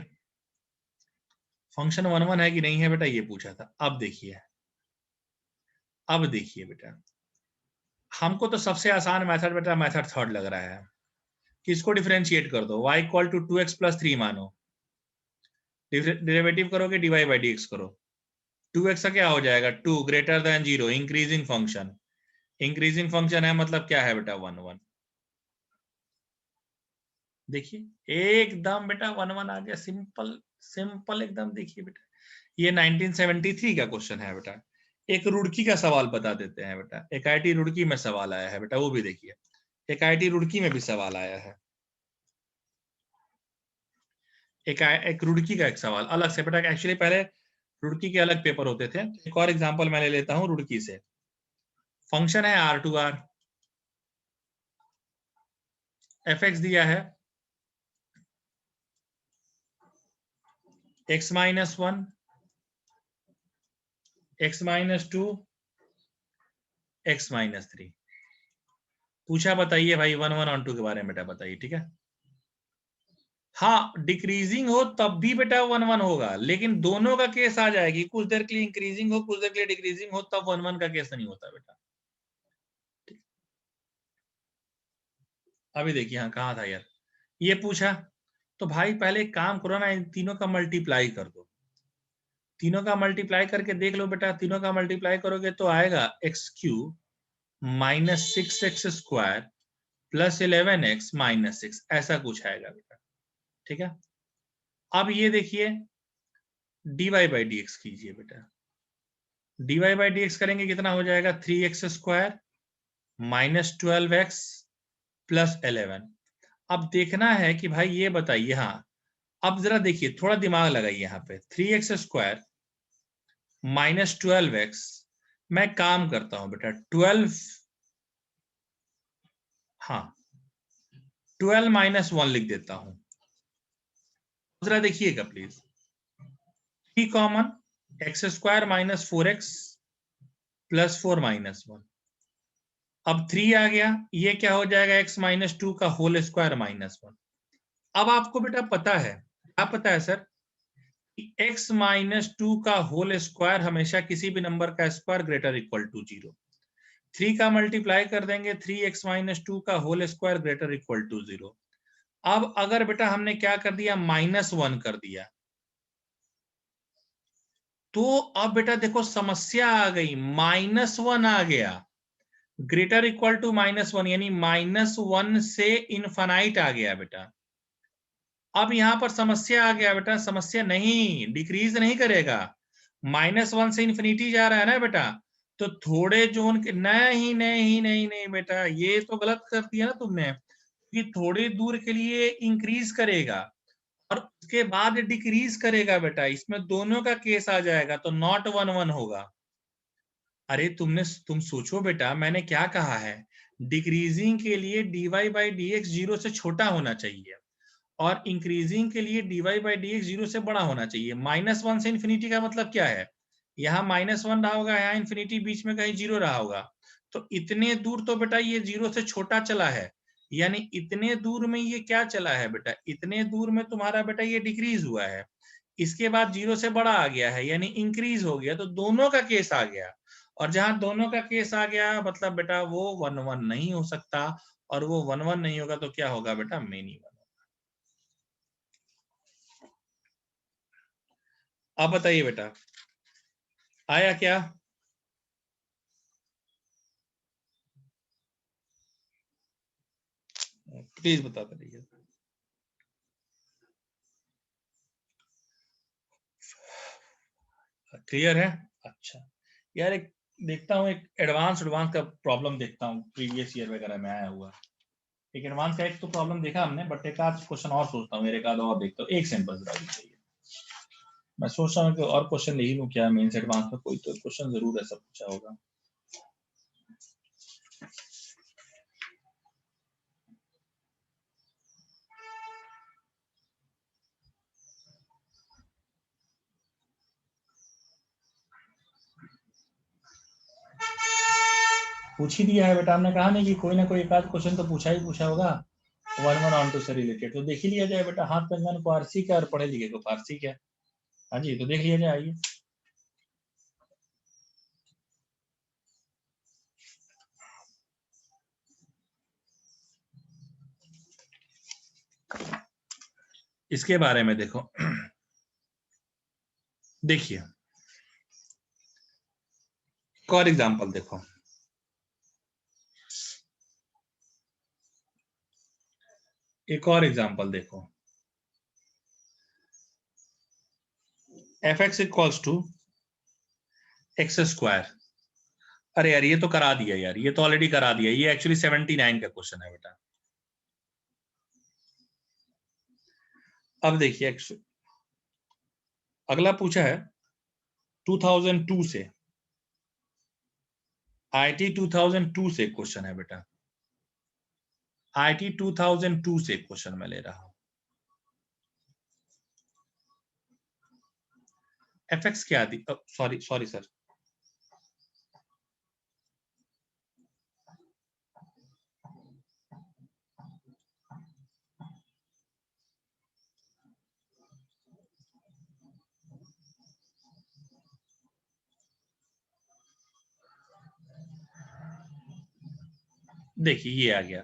फंक्शन 1 1 है कि नहीं है बेटा, ये पूछा था। अब देखिए, अब देखिए बेटा, हमको तो सबसे आसान मेथड बेटा मेथड थर्ड लग रहा है कि इसको डिफरेंशिएट कर दो, y equal to 2x plus 3 मानो, डेरिवेटिव करोगे dy बाई डी एक्स करो, 2x का क्या हो जाएगा 2 greater than 0, increasing function, increasing function है मतलब क्या है बेटा 1 1। देखिए एकदम बेटा 1 1 आ गया, सिंपल सिंपल एकदम। देखिए बेटा ये 1973 का क्वेश्चन है बेटा। एक रुड़की का सवाल बता देते हैं बेटा, एक IIT रुड़की में सवाल आया है बेटा, वो भी देखिए, एक IIT रुड़की में भी सवाल आया है, एक रुड़की का एक सवाल अलग से बेटा। एक्चुअली पहले रुड़की के अलग पेपर होते थे। एक और एग्जांपल मैं ले लेता हूं रुड़की से। फंक्शन है r2r, fx दिया है x minus 1, x minus 2, x minus 3। पूछा बताइए भाई 1 1 और 2 के बारे में बेटा बताइए, ठीक है। हाँ डिक्रीजिंग हो तब भी बेटा 1 1 होगा, लेकिन दोनों का केस आ जाएगी, कुछ देर के लिए इंक्रीजिंग हो कुछ देर के लिए डिक्रीजिंग हो तब 1 1 का केस नहीं होता बेटा। अभी देखिए हाँ कहा था यार, ये पूछा तो भाई पहले एक काम करो ना, इन तीनों का मल्टीप्लाई कर दो, तीनों का मल्टीप्लाई करके देख लो बेटा, तीनों का मल्टीप्लाई करोगे तो आएगा x cube minus 6x square plus 11x minus 6, ऐसा कुछ आएगा बेटा, ठीक है। अब ये देखिए dy बाई डी एक्स कीजिए बेटा, dy बाई डी एक्स करेंगे कितना हो जाएगा 3x square minus 12x plus 11। अब देखना है कि भाई ये बताइए, हाँ अब जरा देखिए थोड़ा दिमाग लगाइए यहाँ पे, 3x स्क्वायर माइनस 12x, मैं काम करता हूं बेटा 12, हाँ 12 माइनस 1 लिख देता हूं, जरा देखिएगा please, 3 common, x square minus 4x plus 4 minus 1, अब 3 आ गया, ये क्या हो जाएगा x माइनस 2 का होल स्क्वायर माइनस 1। अब आपको बेटा पता है, क्या पता है सर, x माइनस 2 का होल स्क्वायर हमेशा किसी भी नंबर का स्क्वायर ग्रेटर इक्वल टू 0, 3 का मल्टीप्लाई कर देंगे 3x माइनस 2 का whole square greater equal to 0। अब अगर बेटा हमने क्या कर दिया माइनस 1 कर दिया, तो अब बेटा देखो समस्या आ गई, माइनस 1 आ गया, ग्रेटर इक्वल टू माइनस 1 यानी माइनस 1 से इनफाइनाइट आ गया बेटा। अब यहां पर समस्या आ गया बेटा, समस्या नहीं डिक्रीज नहीं करेगा, माइनस 1 से इन्फिनिटी जा रहा है ना बेटा, तो थोड़े जोन के, नहीं नहीं नहीं नहीं बेटा ये तो गलत कर दिया ना तुमने, कि थोड़ी दूर के लिए इंक्रीज करेगा और उसके बाद डिक्रीज करेगा बेटा, इसमें दोनों का केस आ जाएगा, तो नॉट 1 1 होगा। अरे तुम सोचो बेटा मैंने क्या कहा है, डिक्रीजिंग के लिए dy बाई डी एक्स 0 से छोटा होना चाहिए और इंक्रीजिंग के लिए dy बाई डी एक्स 0 से बड़ा होना चाहिए। माइनस 1 से इन्फिनिटी का मतलब क्या है, यहाँ माइनस 1 रहा होगा, यहाँ इन्फिनिटी बीच में कहीं 0 रहा होगा, तो इतने दूर तो बेटा ये 0 से छोटा चला है, यानी इतने दूर में ये क्या चला है बेटा, इतने दूर में तुम्हारा बेटा ये डिक्रीज हुआ है, इसके बाद 0 से बड़ा आ गया है यानी इंक्रीज हो गया, तो दोनों का केस आ गया, और जहां दोनों का केस आ गया मतलब बेटा वो 1 1 नहीं हो सकता, और वो 1 1 नहीं होगा तो क्या होगा बेटा मेनी 1। अब बताइए बेटा आया क्या, प्लीज बता दीजिए। क्लियर है, अच्छा यार एक देखता हूँ, एक एडवांस का प्रॉब्लम देखता हूँ प्रीवियस ईयर वगैरह में आया हुआ, एक एडवांस का एक तो प्रॉब्लम देखा हमने, बट एक आध क्वेश्चन और सोचता हूँ, एक आध और देखता हूँ, एक सैंपल जरा चाहिए, मैं सोच रहा हूँ कि और क्वेश्चन ले ही लूँ क्या, मेंस एडवांस में कोई तो क्वेश्चन जरूर ऐसा पूछा होगा। पूछ ही दिया है बेटा, हमने कहा नहीं कि कोई ना कोई एक आध क्वेश्चन तो पूछा ही पूछा होगा 1 1 ऑन टू से रिलेटेड, तो देख ही लिया जाए बेटा, हाथ कंगन फारसी क्या और पढ़े लिखे को फारसी क्या। हाँ जी तो देख लिया जाए, आइए। इसके बारे में देखो देखिए एक और एग्जांपल देखो, एक और एग्जांपल देखो, f x equals to x square, अरे यार ये तो करा दिया यार, ये तो ऑलरेडी करा दिया, ये एक्चुअली 79 का क्वेश्चन है बेटा। अब देखिए अगला पूछा है 2002 से, आईटी 2002 से क्वेश्चन है बेटा, आईटी 2002 से क्वेश्चन मैं ले रहा हूं। fx क्या दी, सॉरी सॉरी सर, देखिए ये आ गया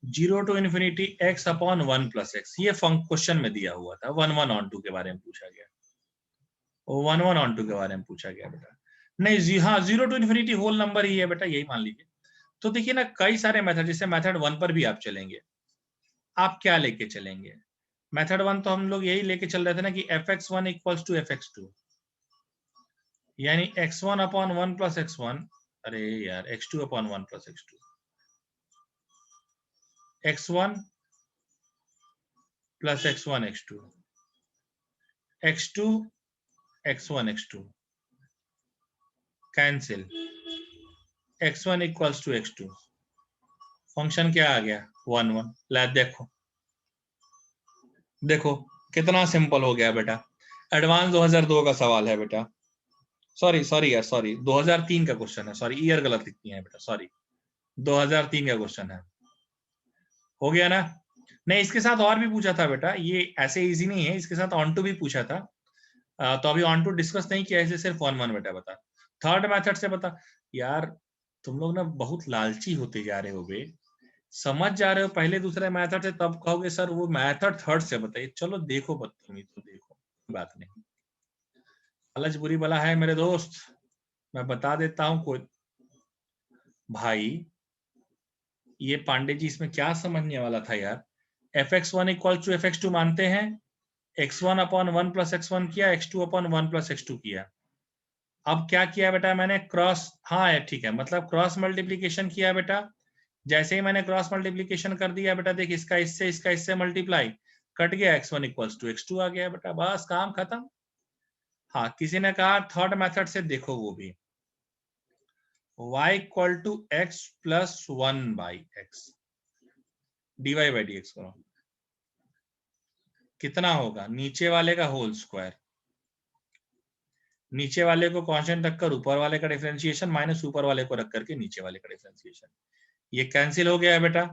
0 to infinity x upon 1 plus x, ये क्वेश्चन में दिया हुआ था, 1 1 ऑन 2 के बारे में पूछा गया, 1 1 ऑन 2 के बारे में पूछा गया बेटा। नहीं जी हाँ, 0 टू इन्फिनिटी होल नंबर ही है बेटा, यही मान लीजिए। तो देखिए ना कई सारे मेथड, जैसे मेथड 1 पर भी आप चलेंगे, आप क्या लेके चलेंगे? मेथड 1 तो हम लोग यही लेके चल रहे थे ना कि fx1 इक्वल्स टू fx2, यानी x1 अपॉन 1 प्लस x1, अरे यार x2 upon 1 plus x2, x1 plus x1 x2, x2 x1 x2 cancel, x1 equals to x2, function क्या आ गया 1 1। ला देखो देखो कितना सिंपल हो गया बेटा। एडवांस 2002 का सवाल है बेटा, सॉरी सॉरी यार सॉरी, 2003 का क्वेश्चन है, सॉरी ईयर गलत लिखती है बेटा, सॉरी 2003 का क्वेश्चन है। हो गया ना? नहीं इसके साथ और भी पूछा था बेटा, ये ऐसे इजी नहीं है, इसके साथ ऑन टू भी पूछा था। तो अभी ऑन टू डिस्कस नहीं किया, इसे सिर्फ ऑन वन बेटा बता। थर्ड मेथड से बता। यार तुम लोग ना बहुत लालची होते जा रहे हो बे, समझ जा रहे हो पहले दूसरे मेथड से, तब कहोगे सर वो मेथड थर्ड से बताइए। चलो देखो बदतमीज तो देखो, बात नहीं, लालच बुरी बला है मेरे दोस्त, मैं बता देता हूं। कोई भाई ये पांडे जी इसमें क्या समझने वाला था यार, fx1 इक्वल टू fx2 मानते हैं, x1 अपॉन 1 प्लस x1 किया, x2 अपॉन 1 प्लस x2 किया। अब क्या किया बेटा मैंने, क्रॉस, हाँ ठीक है, मतलब क्रॉस मल्टीप्लीकेशन किया बेटा। जैसे ही मैंने क्रॉस मल्टीप्लीकेशन कर दिया बेटा, देख इसका इससे मल्टीप्लाई, कट गया, x1 इक्वल्स टू x2 आ गया बेटा, बस काम खत्म। हाँ किसी ने कहा थर्ड मेथड से देखो, वो भी y equal to x plus 1 by x, dy by dx करो, कितना होगा, नीचे वाले का होल स्क्वायर, नीचे वाले को कांस्टेंट रखकर ऊपर वाले का डिफरेंशिएशन, माइनस ऊपर वाले को रख करके नीचे वाले का डिफरेंशिएशन, ये कैंसिल हो गया बेटा।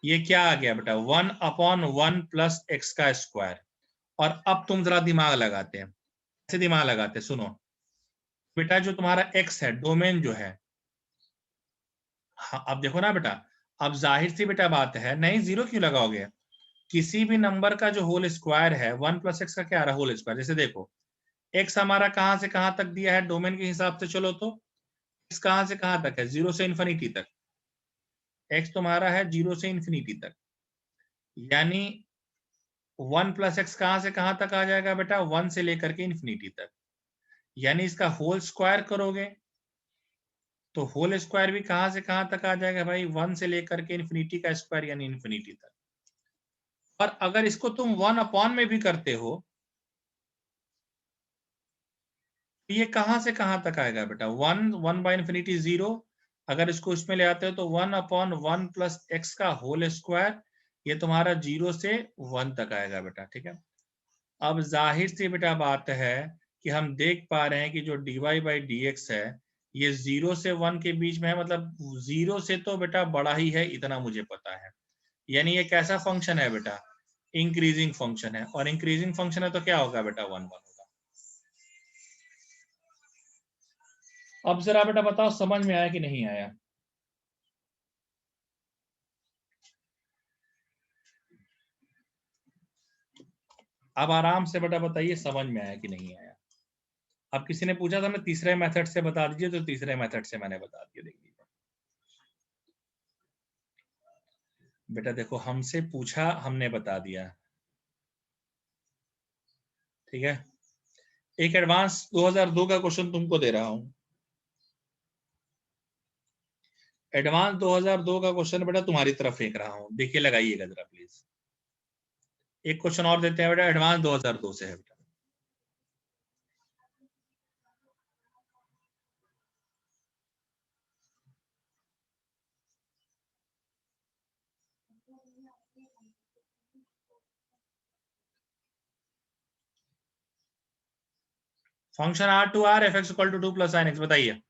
ये क्या आ गया बेटा, 1 अपॉन 1 प्लस एक्स का स्क्वायर। और अब तुम जरा दिमाग लगाते हैं, ऐसे दिमाग लगाते हैं, सुनो बेटा, जो तुम्हारा एक्स है डोमेन जो है, हाँ अब देखो ना बेटा, अब जाहिर सी बेटा बात है, नहीं जीरो क्यों लगाओगे, किसी भी नंबर का जो होल स्क्वायर है, 1 प्लस एक्स का क्या आ रहा है होल स्क्वायर। जैसे देखो एक्स हमारा कहां से कहां तक दिया है डोमेन के हिसाब से, चलो तो एक्स कहां से कहां तक है, 0 से इन्फिनिटी तक, एक्स तुम्हारा है 0 से इन्फिनिटी तक, यानी 1 प्लस एक्स कहां से कहां तक आ जाएगा बेटा, 1 से लेकर के इन्फिनिटी तक, यानी इसका होल स्क्वायर करोगे तो होल स्क्वायर भी कहां से कहां तक आ जाएगा भाई, 1 से लेकर के इन्फिनिटी का स्क्वायर यानी इन्फिनिटी तक। और अगर इसको तुम 1 अपॉन में भी करते हो, ये कहां से कहां तक आएगा बेटा, 1 बाई इन्फिनिटी 0, अगर इसको इसमें ले आते हो तो 1 अपॉन 1 प्लस एक्स का होल स्क्वायर, ये तुम्हारा 0 से 1 तक आएगा बेटा, ठीक है। अब जाहिर सी बेटा बात है कि हम देख पा रहे हैं कि जो dy बाई डी एक्स है, ये 0 से 1 के बीच में है, मतलब 0 से तो बेटा बड़ा ही है, इतना मुझे पता है। यानी ये कैसा फंक्शन है बेटा, इंक्रीजिंग फंक्शन है, और इंक्रीजिंग फंक्शन है तो क्या होगा बेटा, 1 1 होगा। अब जरा बेटा बताओ समझ में आया कि नहीं आया? अब आराम से बेटा बताइए समझ में आया कि नहीं आया। अब किसी ने पूछा था मैं तीसरे मेथड से बता दीजिए, तो तीसरे मेथड से मैंने बता दिया, देख लीजिए बेटा, देखो हमसे पूछा हमने बता दिया, ठीक है। एक एडवांस 2002 का क्वेश्चन तुमको दे रहा हूं, एडवांस 2002 का क्वेश्चन बेटा तुम्हारी तरफ फेंक रहा हूं, देखिए लगाइएगा जरा प्लीज। एक क्वेश्चन और देते हैं बेटा, एडवांस 2002 से है बेटा। Function R to R F x equal to 2 plus sine x, बताइए।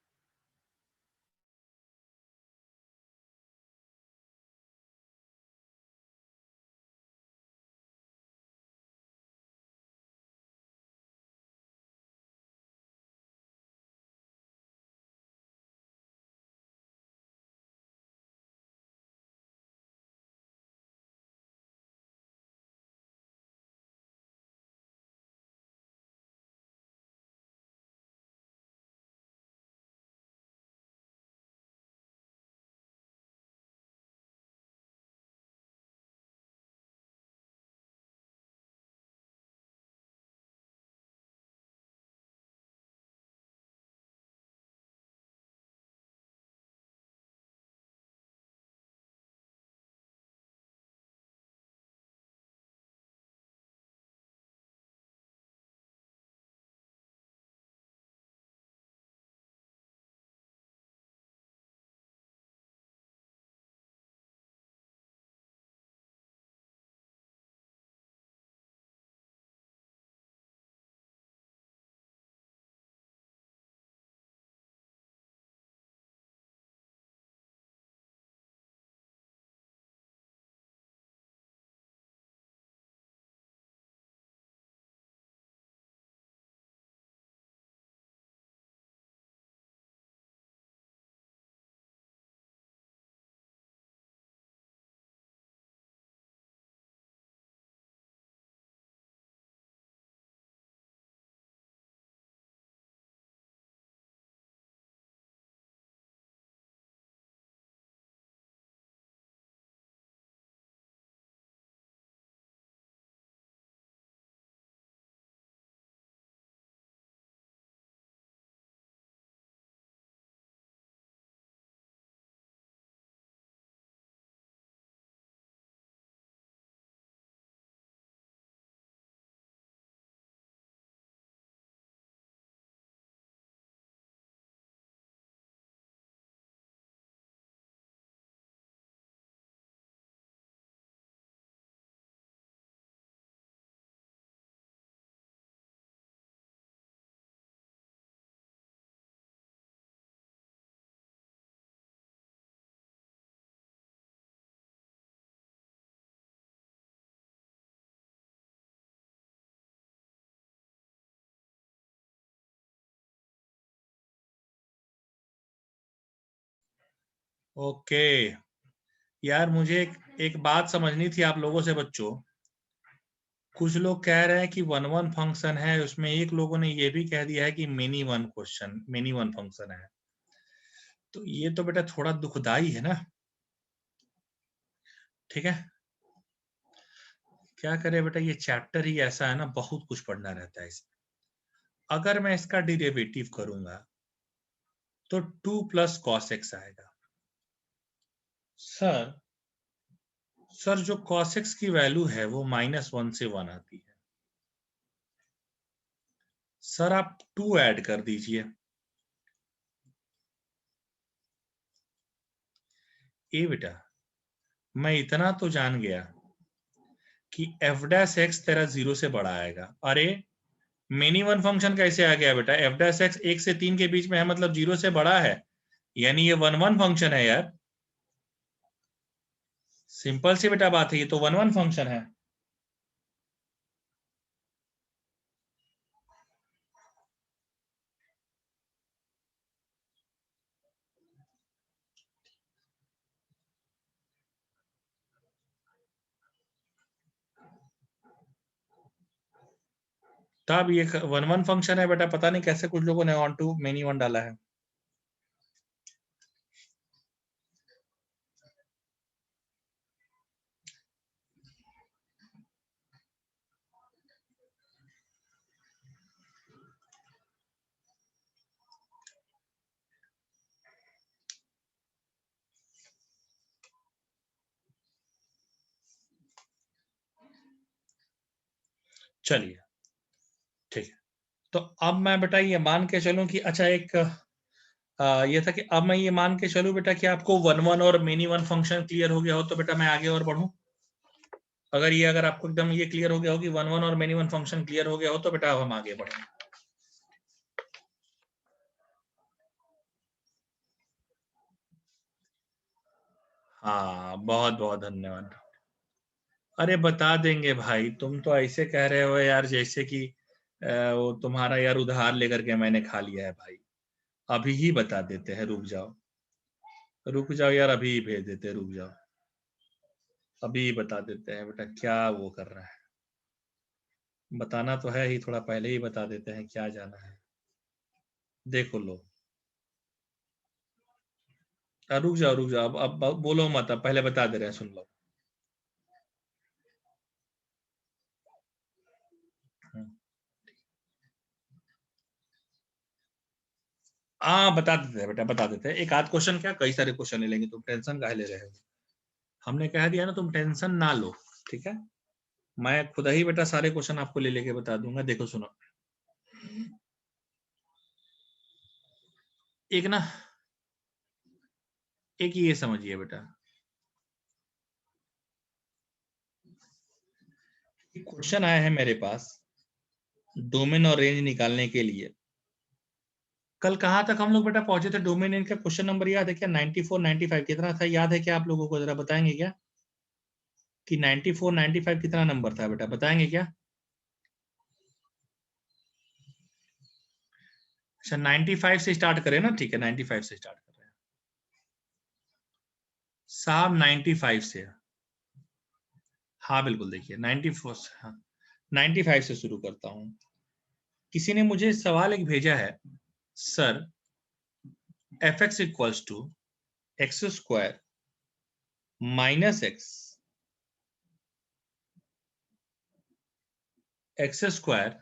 ओके यार, मुझे एक बात समझनी थी आप लोगों से बच्चों। कुछ लोग कह रहे हैं कि वन वन फंक्शन है, उसमें एक लोगों ने ये भी कह दिया है कि मेनी वन फंक्शन है। तो ये तो बेटा थोड़ा दुखदाई है ना। ठीक है, क्या करे बेटा, ये चैप्टर ही ऐसा है ना, बहुत कुछ पढ़ना रहता है इसमें। अगर मैं इसका डिरिवेटिव करूंगा तो 2 प्लस कॉस एक्स आएगा। सर सर जो cos x की वैल्यू है वो -1 से 1 आती है। सर आप 2 ऐड कर दीजिए। ए बेटा, मैं इतना तो जान गया कि f डैश एक्स तेरा 0 से बड़ा आएगा। अरे मेनी वन फंक्शन कैसे आ गया बेटा? f डैश एक्स 1 से 3 के बीच में है, मतलब 0 से बड़ा है, यानी ये वन वन फंक्शन है यार। सिंपल सी बेटा बात है, ये तो वन वन फंक्शन है। तब ये वन वन फंक्शन है बेटा, पता नहीं कैसे कुछ लोगों ने ऑन टू मेनी वन डाला है। चलिए ठीक है, तो अब मैं बेटा ये मान के चलूं कि अच्छा एक ये था कि अब मैं ये मान के चलूं बेटा कि आपको वन वन और मेनी वन फंक्शन क्लियर हो गया हो, तो बेटा मैं आगे और बढ़ूं। अगर आपको एकदम ये क्लियर हो गया हो कि वन वन और मेनी वन फंक्शन क्लियर हो गया हो, तो बेटा अब हम आगे बढ़ें। हाँ, बहुत बहुत धन्यवाद। अरे बता देंगे भाई, तुम तो ऐसे कह रहे हो यार जैसे कि वो तुम्हारा यार उधार लेकर के मैंने खा लिया है भाई। अभी ही बता देते हैं, रुक जाओ रुक जाओ यार, अभी ही भेज देते हैं, रुक जाओ, अभी ही बता देते हैं बेटा। क्या वो कर रहा है, बताना तो है ही, थोड़ा पहले ही बता देते हैं, क्या जाना है। देखो लो, रुक जाओ रुक जाओ, अब बोलो मत, अब पहले बता दे रहे हैं, सुन लो। हाँ बता देते हैं बेटा, बता देते हैं। एक आध क्वेश्चन क्या, कई सारे क्वेश्चन ले लेंगे, तुम टेंशन काहे ले रहे हो। हमने कह दिया ना, तुम टेंशन ना लो, ठीक है। मैं खुद ही बेटा सारे क्वेश्चन आपको ले लेके बता दूंगा। देखो सुनो, एक ना, एक ये समझिए बेटा, एक क्वेश्चन आया है मेरे पास डोमेन और रेंज निकालने के लिए। कल कहाँ तक हम लोग बेटा पहुंचे थे, डोमेन रेंज का क्वेश्चन नंबर याद है क्या? 94 95 कितना था, याद है क्या आप लोगों को? जरा बताएंगे क्या कि 94 95 कितना नंबर था बेटा, बताएंगे क्या? अच्छा 95 से स्टार्ट करें ना, ठीक है 95 से स्टार्ट कर रहे हैं साहब, 95 से। हाँ बिल्कुल, देखिए 94, हाँ 95 से शुरू करता हूँ। किसी ने मुझे सवाल एक भेजा है, sir f x equals to x square minus x square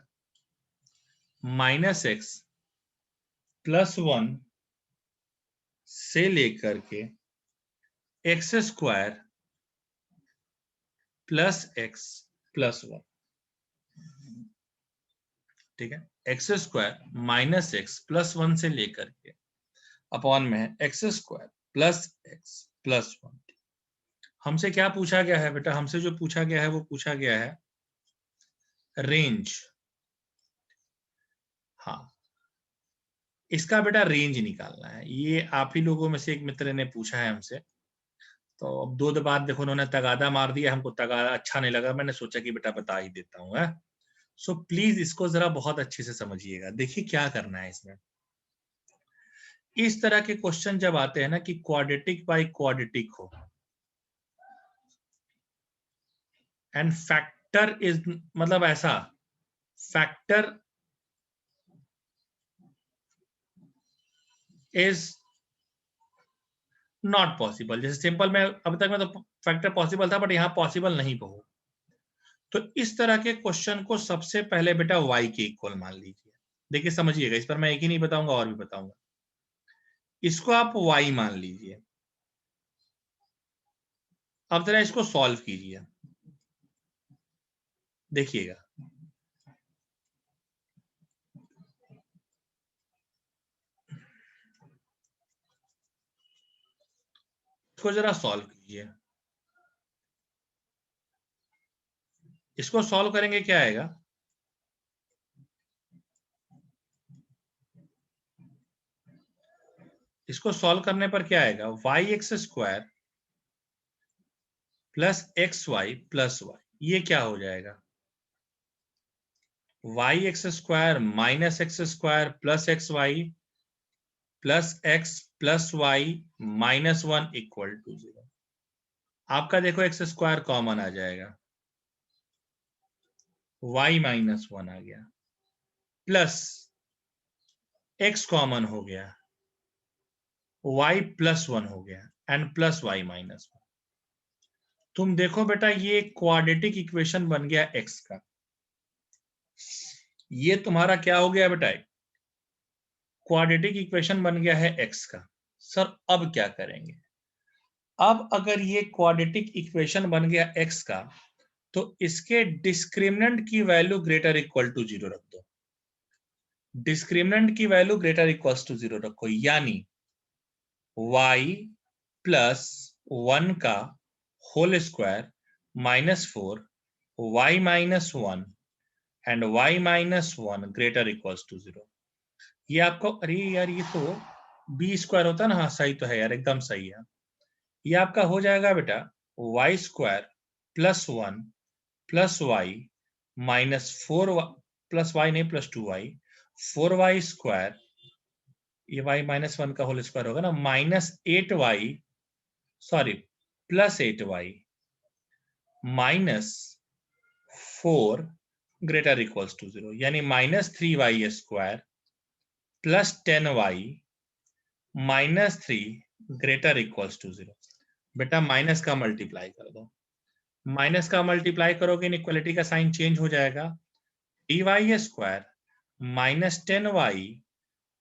minus x plus 1 से लेकर के x square plus x plus 1, ठीक है। X square minus x plus 1 से लेकर के अपॉन में है x square plus x plus 1। हमसे क्या पूछा गया है बेटा? हमसे जो पूछा गया है वो पूछा गया है रेंज। हाँ, इसका बेटा रेंज निकालना है। ये आप ही लोगों में से एक मित्र ने पूछा है हमसे, तो अब दो बार देखो उन्होंने तगादा मार दिया, हमको तगादा अच्छा नहीं लगा, मैंने सोचा कि बेटा बता ही देता हूँ। सो प्लीज इसको जरा बहुत अच्छे से समझिएगा। देखिए क्या करना है इसमें, इस तरह के क्वेश्चन जब आते हैं ना कि क्वाड्रेटिक बाय क्वाड्रेटिक हो एंड फैक्टर इज, मतलब ऐसा फैक्टर इज नॉट पॉसिबल, जैसे सिंपल में अभी तक में तो फैक्टर पॉसिबल था, बट यहां पॉसिबल नहीं हो, तो इस तरह के क्वेश्चन को सबसे पहले बेटा y के इक्वल मान लीजिए। देखिए समझिएगा, इस पर मैं एक ही नहीं बताऊंगा, और भी बताऊंगा। इसको आप y मान लीजिए। अब जरा इसको सॉल्व कीजिए, देखिएगा इसको जरा सॉल्व कीजिए। इसको सॉल्व करेंगे क्या आएगा, इसको सॉल्व करने पर क्या आएगा, y x square plus x y plus y, ये क्या हो जाएगा, y x square minus x square plus x y plus x plus y minus 1 equal to 0। आपका देखो एक्स स्क्वायर कॉमन आ जाएगा, वाई माइनस 1 आ गया, प्लस एक्स कॉमन हो गया, वाई प्लस 1 हो गया, एंड प्लस वाई माइनस 1। तुम देखो बेटा, ये क्वाड्रेटिक इक्वेशन बन गया एक्स का। ये तुम्हारा क्या हो गया बेटा, क्वाड्रेटिक इक्वेशन बन गया है एक्स का। सर अब क्या करेंगे, अब अगर ये क्वाड्रेटिक इक्वेशन बन गया एक्स का, तो इसके डिस्क्रिमिनेंट की वैल्यू ग्रेटर इक्वल टू 0 रख दो। डिस्क्रिमिनेंट की वैल्यू ग्रेटर इक्वल टू 0 रखो, यानी y प्लस 1 का whole square minus 4 y minus 1 and y minus 1 greater equals to 0। ये आपको, अरे यार ये तो बी स्क्वायर होता है ना, हाँ सही तो है यार, एकदम सही है। ये आपका हो जाएगा बेटा y square plus 1 plus y minus 4 plus y नहीं प्लस 2y 4y स्क्वायर, ये y माइनस 1 का होल स्क्वायर होगा ना, minus 8y sorry plus 8y minus 4 greater equals to 0, यानी minus 3y square plus 10y minus 3 greater equals to 0। बेटा minus का multiply कर दो, माइनस का मल्टीप्लाई करोगे इनइक्वालिटी का साइन चेंज हो जाएगा, dy square minus 10y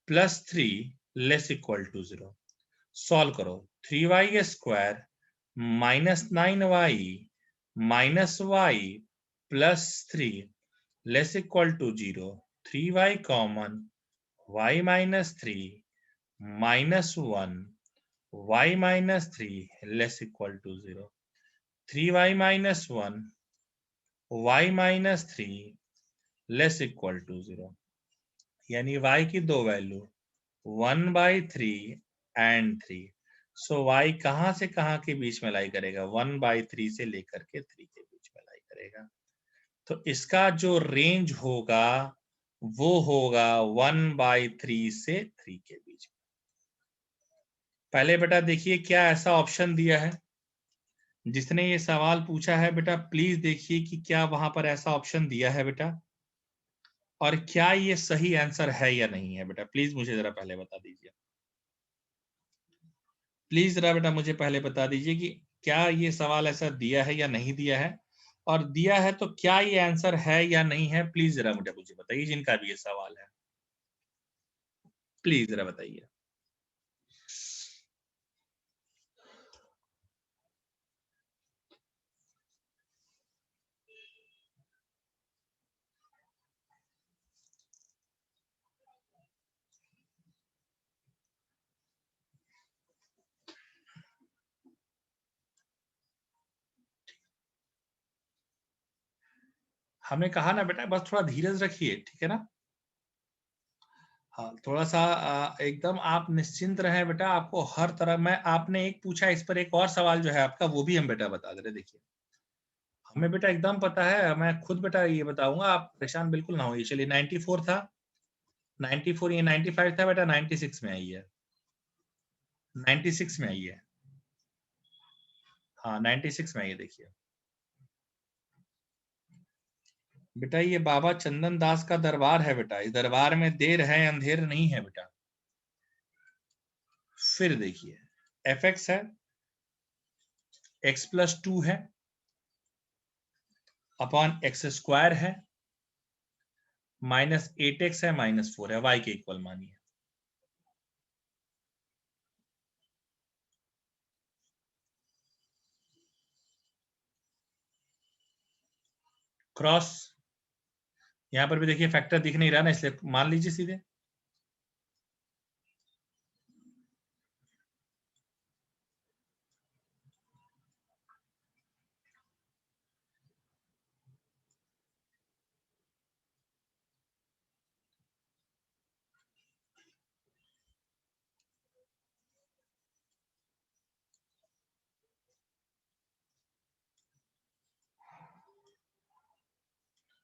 plus 3 less equal to 0। Solve करो, 3y square minus 9y minus y plus 3 less equal to 0, 3y common, y minus 3 minus 1 y minus 3 less equal to 0, 3y minus 1 y minus 3 less equal to 0, यानी y की दो value 1/3 and 3। So y कहां से कहां के बीच में लाई करेगा, 1/3 से लेकर के 3 के बीच में लाई करेगा। तो इसका जो रेंज होगा वो होगा 1/3 से 3 के बीच में। पहले बेटा देखिए क्या ऐसा ऑप्शन दिया है, जिसने ये सवाल पूछा है बेटा प्लीज देखिए कि क्या वहां पर ऐसा ऑप्शन दिया है बेटा, और क्या ये सही आंसर है या नहीं है बेटा, प्लीज मुझे जरा पहले बता दीजिए। प्लीज जरा बेटा मुझे पहले बता दीजिए कि क्या ये सवाल ऐसा दिया है या नहीं दिया है, और दिया है तो क्या ये आंसर है या नहीं है, प्लीज जरा मुझे बताइए जिनका भी ये सवाल है, प्लीज जरा बताइए। हमने कहा ना बेटा बस थोड़ा धीरज रखिए, ठीक है ना। हाँ थोड़ा सा एकदम आप निश्चिंत रहें बेटा, आपको हर तरह मैं, आपने एक पूछा इस पर एक और सवाल जो है आपका वो भी हम बेटा बता दे रहे, देखिए हमें बेटा एकदम पता है, मैं खुद बेटा ये बताऊंगा, आप परेशान बिल्कुल ना होइए। चलिए 94 था, 94 ये 95 था बेटा, 96 में आई है, 96 में आई है, हाँ 96 में आई है। देखिए बेटा ये बाबा चंदन दास का दरबार है बेटा, इस दरबार में देर है अंधेर नहीं है बेटा। फिर देखिए एफ एक्स है, x+2 है अपॉन एक्स स्क्वायर है, -8x है, -4 है, y के इक्वल मानिए। क्रॉस, यहां पर भी देखिए फैक्टर दिख नहीं रहा ना, इसलिए मान लीजिए सीधे।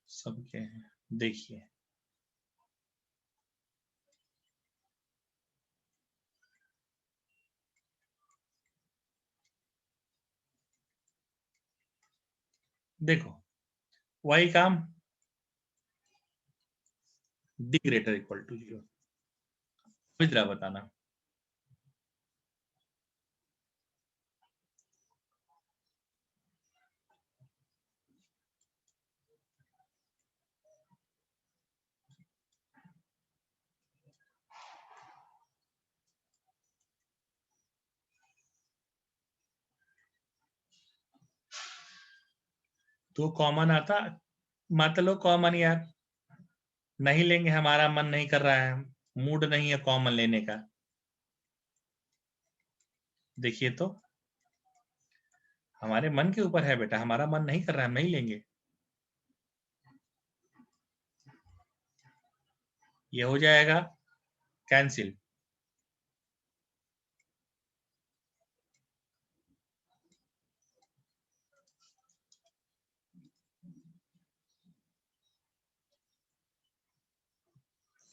सबके हैं, देखिए देखो वही काम, d ग्रेटर इक्वल टू 0, जरा बताना। तो कॉमन आता, मतलब कॉमन यार नहीं लेंगे, हमारा मन नहीं कर रहा है, मूड नहीं है कॉमन लेने का। देखिए तो हमारे मन के ऊपर है बेटा, हमारा मन नहीं कर रहा है, हम नहीं लेंगे। ये हो जाएगा कैंसिल,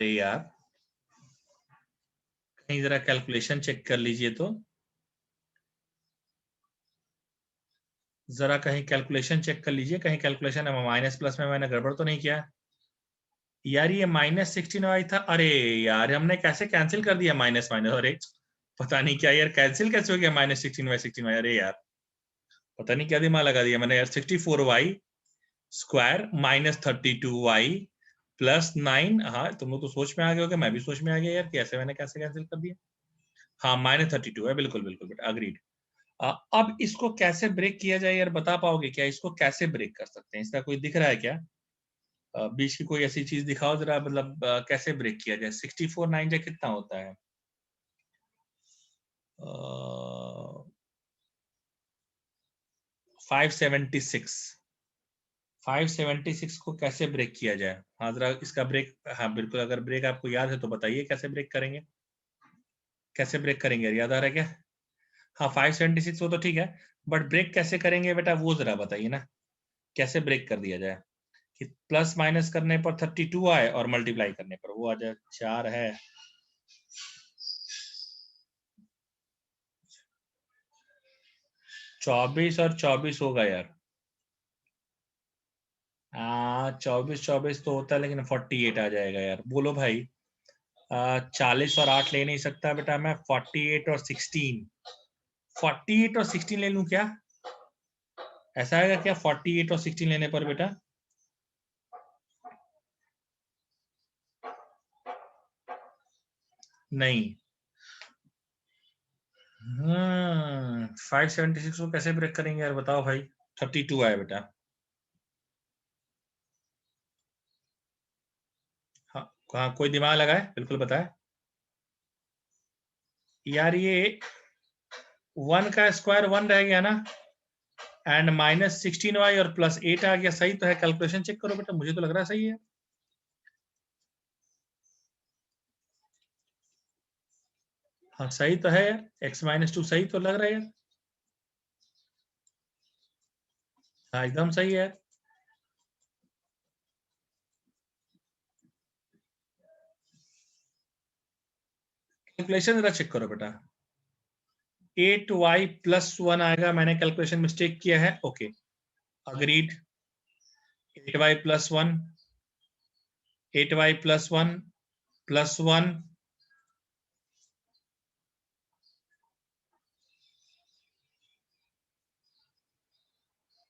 अरे यार कहीं जरा कैलकुलेशन चेक कर लीजिए तो, जरा कहीं कैलकुलेशन चेक कर लीजिए, कहीं कैलकुलेशन में माइनस प्लस में मैंने गड़बड़ तो नहीं किया यार। ये -16y था, अरे यार हमने कैसे कैंसिल कर दिया माइनस माइनस, अरे पता नहीं क्या यार, कैंसिल कैसे हो गया -16y, अरे यार पता नहीं क्या दिमाग लगा दिया मैंने यार। 64y स्क्वायर -32y +9, हाँ तुम लोग तो सोच में आ गए हो, मैं भी सोच में आ गया यार, कैसे मैंने कैसे कैंसिल कर दिया। हाँ -32 है, बिल्कुल बिल्कुल बेटा, अग्रीड। अब इसको कैसे ब्रेक किया जाए यार, बता पाओगे क्या, इसको कैसे ब्रेक कर सकते हैं, इसका कोई दिख रहा है क्या? बीच की कोई ऐसी चीज दिखाओ जरा, मतलब कैसे ब्रेक किया जाए। 64 9 जा कितना होता है? 576। 576 को कैसे ब्रेक किया जाए? हाँ जरा इसका ब्रेक, हाँ बिल्कुल, अगर ब्रेक आपको याद है तो बताइए कैसे ब्रेक करेंगे, कैसे ब्रेक करेंगे यार, याद आ रहा है क्या? हाँ 576 वो तो ठीक है, बट ब्रेक कैसे करेंगे बेटा वो जरा बताइए ना, कैसे ब्रेक कर दिया जाए कि प्लस माइनस करने पर 32 आए और मल्टीप्लाई करने पर वो आ जाए 4 है। 24 और 24 होगा यार। 24 तो होता है लेकिन 48 आ जाएगा यार, बोलो भाई। 40 और 8 ले नहीं सकता बेटा मैं, 48 और 16, 48 और 16 ले लूं क्या? ऐसा आएगा क्या 48 और 16 लेने पर बेटा? नहीं। 576 को कैसे ब्रेक करेंगे यार, बताओ भाई। 32 आया बेटा। हाँ हाँ, कोई दिमाग लगाए, बिल्कुल बताए यार। ये 1 का स्क्वायर 1 रह गया ना, एंड -16y और +8 आ गया, सही तो है? कैलकुलेशन चेक करो बेटा, मुझे तो लग रहा है सही है। हाँ सही तो है यार, x-2 सही तो लग रहा है यार। हाँ एकदम सही है। कैलकुलेशन जरा चेक करो बेटा। 8y+1 आएगा, मैंने कैलकुलेशन मिस्टेक किया है, okay agreed. 8y+1, 8y+1 +1,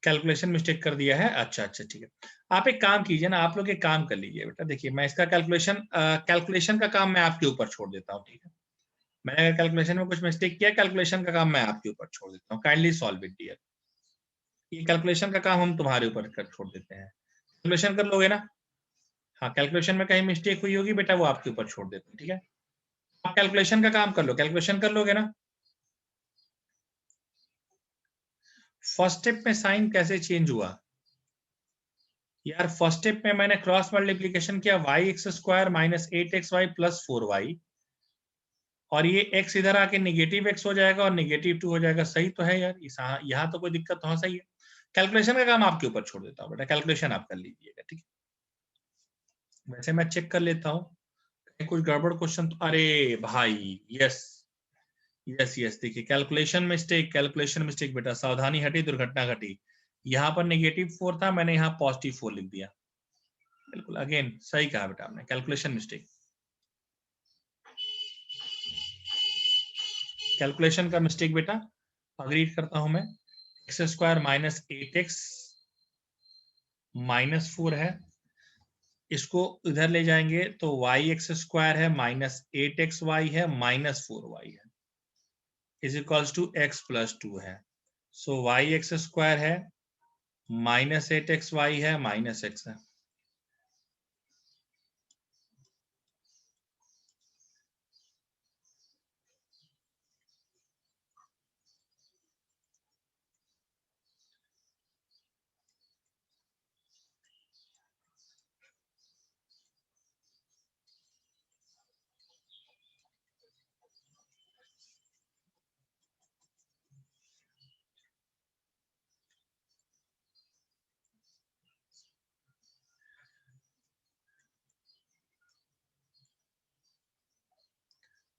calculation mistake कर दिया है, अच्छा अच्छा ठीक है। आप एक काम कीजिए ना, आप लोग एक काम कर लीजिए बेटा, देखिए मैं इसका कैलकुलेशन का काम मैं आपके ऊपर छोड़ देता हूँ, ठीक है? मैंने अगर कैलकुलेशन में कुछ मिस्टेक किया, कैलकुलेशन का काम मैं आपके ऊपर छोड़ देता हूँ, काइंडली सॉल्व इट डियर। ये कैलकुलेशन का काम हम तुम्हारे ऊपर कर छोड़ देते हैं, कैलकुलेशन कर लोगे ना? हाँ कैलकुलेशन में कहीं मिस्टेक हुई होगी बेटा, वो आपके ऊपर छोड़ देते हैं, ठीक है? आप कैलकुलेशन का काम कर लो, कैलकुलेशन कर लोगे ना? फर्स्ट स्टेप में साइन कैसे चेंज हुआ यार? फर्स्ट स्टेप में मैंने क्रॉस मल्टीप्लीकेशन किया, y² -8xy +4y, और ये x इधर आके नेगेटिव x हो जाएगा और -2 हो जाएगा, सही तो है यार? यहाँ तो कोई दिक्कत तो हाँ सही है। कैलकुलेशन का काम आपके ऊपर छोड़ देता हूँ बेटा, कैलकुलेशन आप कर लीजिएगा, ठीक है? वैसे मैं चेक कर लेता हूँ कुछ गड़बड़ क्वेश्चन तो, अरे भाई यस यस यस, देखिए कैलकुलेशन मिस्टेक बेटा, सावधानी हटी दुर्घटना घटी। यहाँ पर -4 था, मैंने यहाँ +4 लिख दिया, बिल्कुल अगेन सही कहा बेटा आपने, कैलकुलेशन मिस्टेक। कैलकुलेशन का मिस्टेक बेटा, अग्री करता हूं मैं। x² -8x -4 है, इसको इधर ले जाएंगे तो y(x² है -8xy है -4y है, इज इक्वल्स टू x + 2 है। सो y(x² है -8xy है -x है।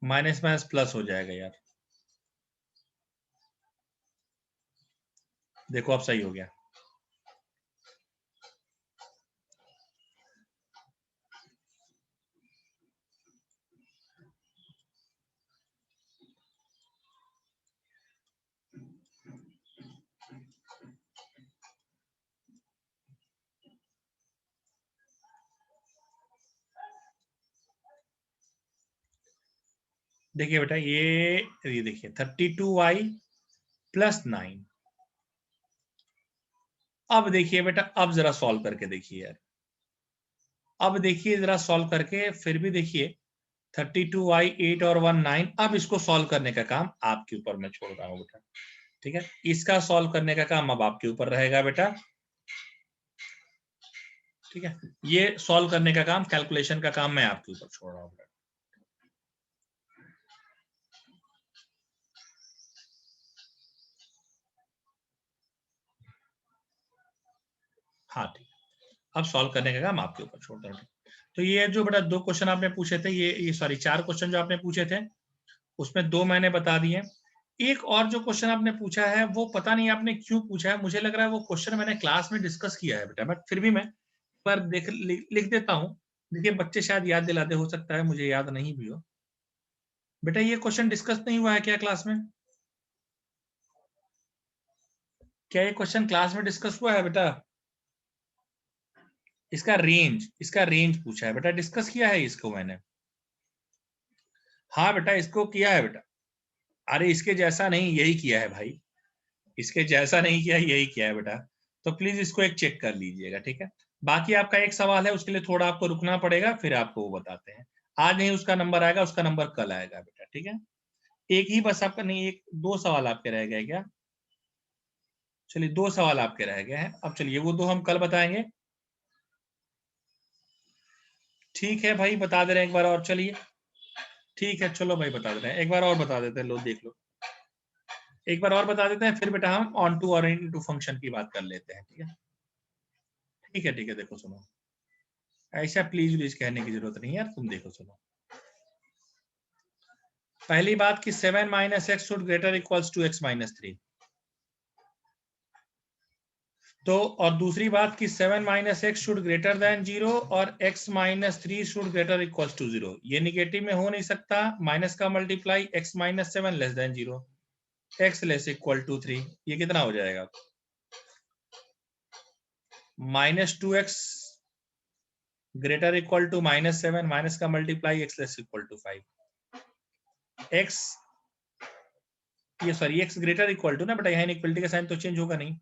माइनस माइनस प्लस हो जाएगा यार। देखो अब सही हो गया। देखिए बेटा ये देखिए 32y प्लस 9। अब देखिए बेटा, अब जरा सॉल्व करके देखिए यार। अब देखिए जरा सॉल्व करके, फिर भी देखिए 32y 8 और 1 9। अब इसको सॉल्व करने का काम आपके ऊपर मैं छोड़ रहा हूँ बेटा। ठीक है, इसका सॉल्व करने का काम अब आपके ऊपर रहेगा बेटा। ठीक है, ये सॉल्व करने का काम, कैलकुलेशन का काम मैं आपके ऊपर छोड़ रहा हूँ बेटा। हाँ ठीक, अब सॉल्व करने का काम आपके ऊपर छोड़ रहा हूँ। तो ये जो बेटा दो क्वेश्चन आपने पूछे थे, ये सॉरी 4 क्वेश्चन जो आपने पूछे थे, उसमें 2 मैंने बता दिए। एक और जो क्वेश्चन आपने पूछा है वो पता नहीं आपने क्यों पूछा है, मुझे लग रहा है वो क्वेश्चन मैंने क्लास में डिस्कस किया है बेटा, बट फिर भी मैं एक बार लिख देता हूँ। देखिए बच्चे शायद याद दिलाते, हो सकता है मुझे याद नहीं भी हो। बेटा ये क्वेश्चन डिस्कस नहीं हुआ है क्या क्लास में? क्या ये क्वेश्चन क्लास में डिस्कस हुआ है बेटा? इसका रेंज पूछा है बेटा, डिस्कस किया है इसको मैंने। हाँ बेटा इसको किया है बेटा। अरे इसके जैसा नहीं, यही किया है भाई। इसके जैसा नहीं किया, यही किया है बेटा। तो प्लीज इसको एक चेक कर लीजिएगा, ठीक है। बाकी आपका एक सवाल है, उसके लिए थोड़ा आपको रुकना पड़ेगा, फिर आपको वो बताते हैं। आज नहीं उसका नंबर आएगा, उसका नंबर कल आएगा बेटा, ठीक है। एक ही बस आपका नहीं, एक दो सवाल आपके रह गए क्या? चलिए दो सवाल आपके रह गए हैं, अब चलिए वो दो हम कल बताएंगे। ठीक है भाई, बता दे रहे हैं एक बार और, चलिए ठीक है, चलो भाई बता दे रहे हैं एक बार और, बता देते हैं, लो देख लो एक बार और बता देते हैं, फिर बेटा हम ऑन टू और इन टू फंक्शन की बात कर लेते हैं, ठीक है। ठीक है ठीक है, देखो सुनो, ऐसा प्लीज प्लीज कहने की जरूरत नहीं है यार, तुम देखो सुनो। पहली बात कि 7 minus x should greater equals to x minus 3। तो और दूसरी बात कि 7 minus x should greater than 0 और x minus 3 should greater equals to 0। ये निगेटिव में हो नहीं सकता, माइनस का multiply x minus 7 less than 0, x less equal to 3। ये कितना हो जाएगा? Minus 2x greater equal to minus 7, minus का multiply x less equal to 5। x ये sorry x greater equal to ना बेटा, यहाँ इक्वलिटी का साइन तो चेंज होगा नहीं,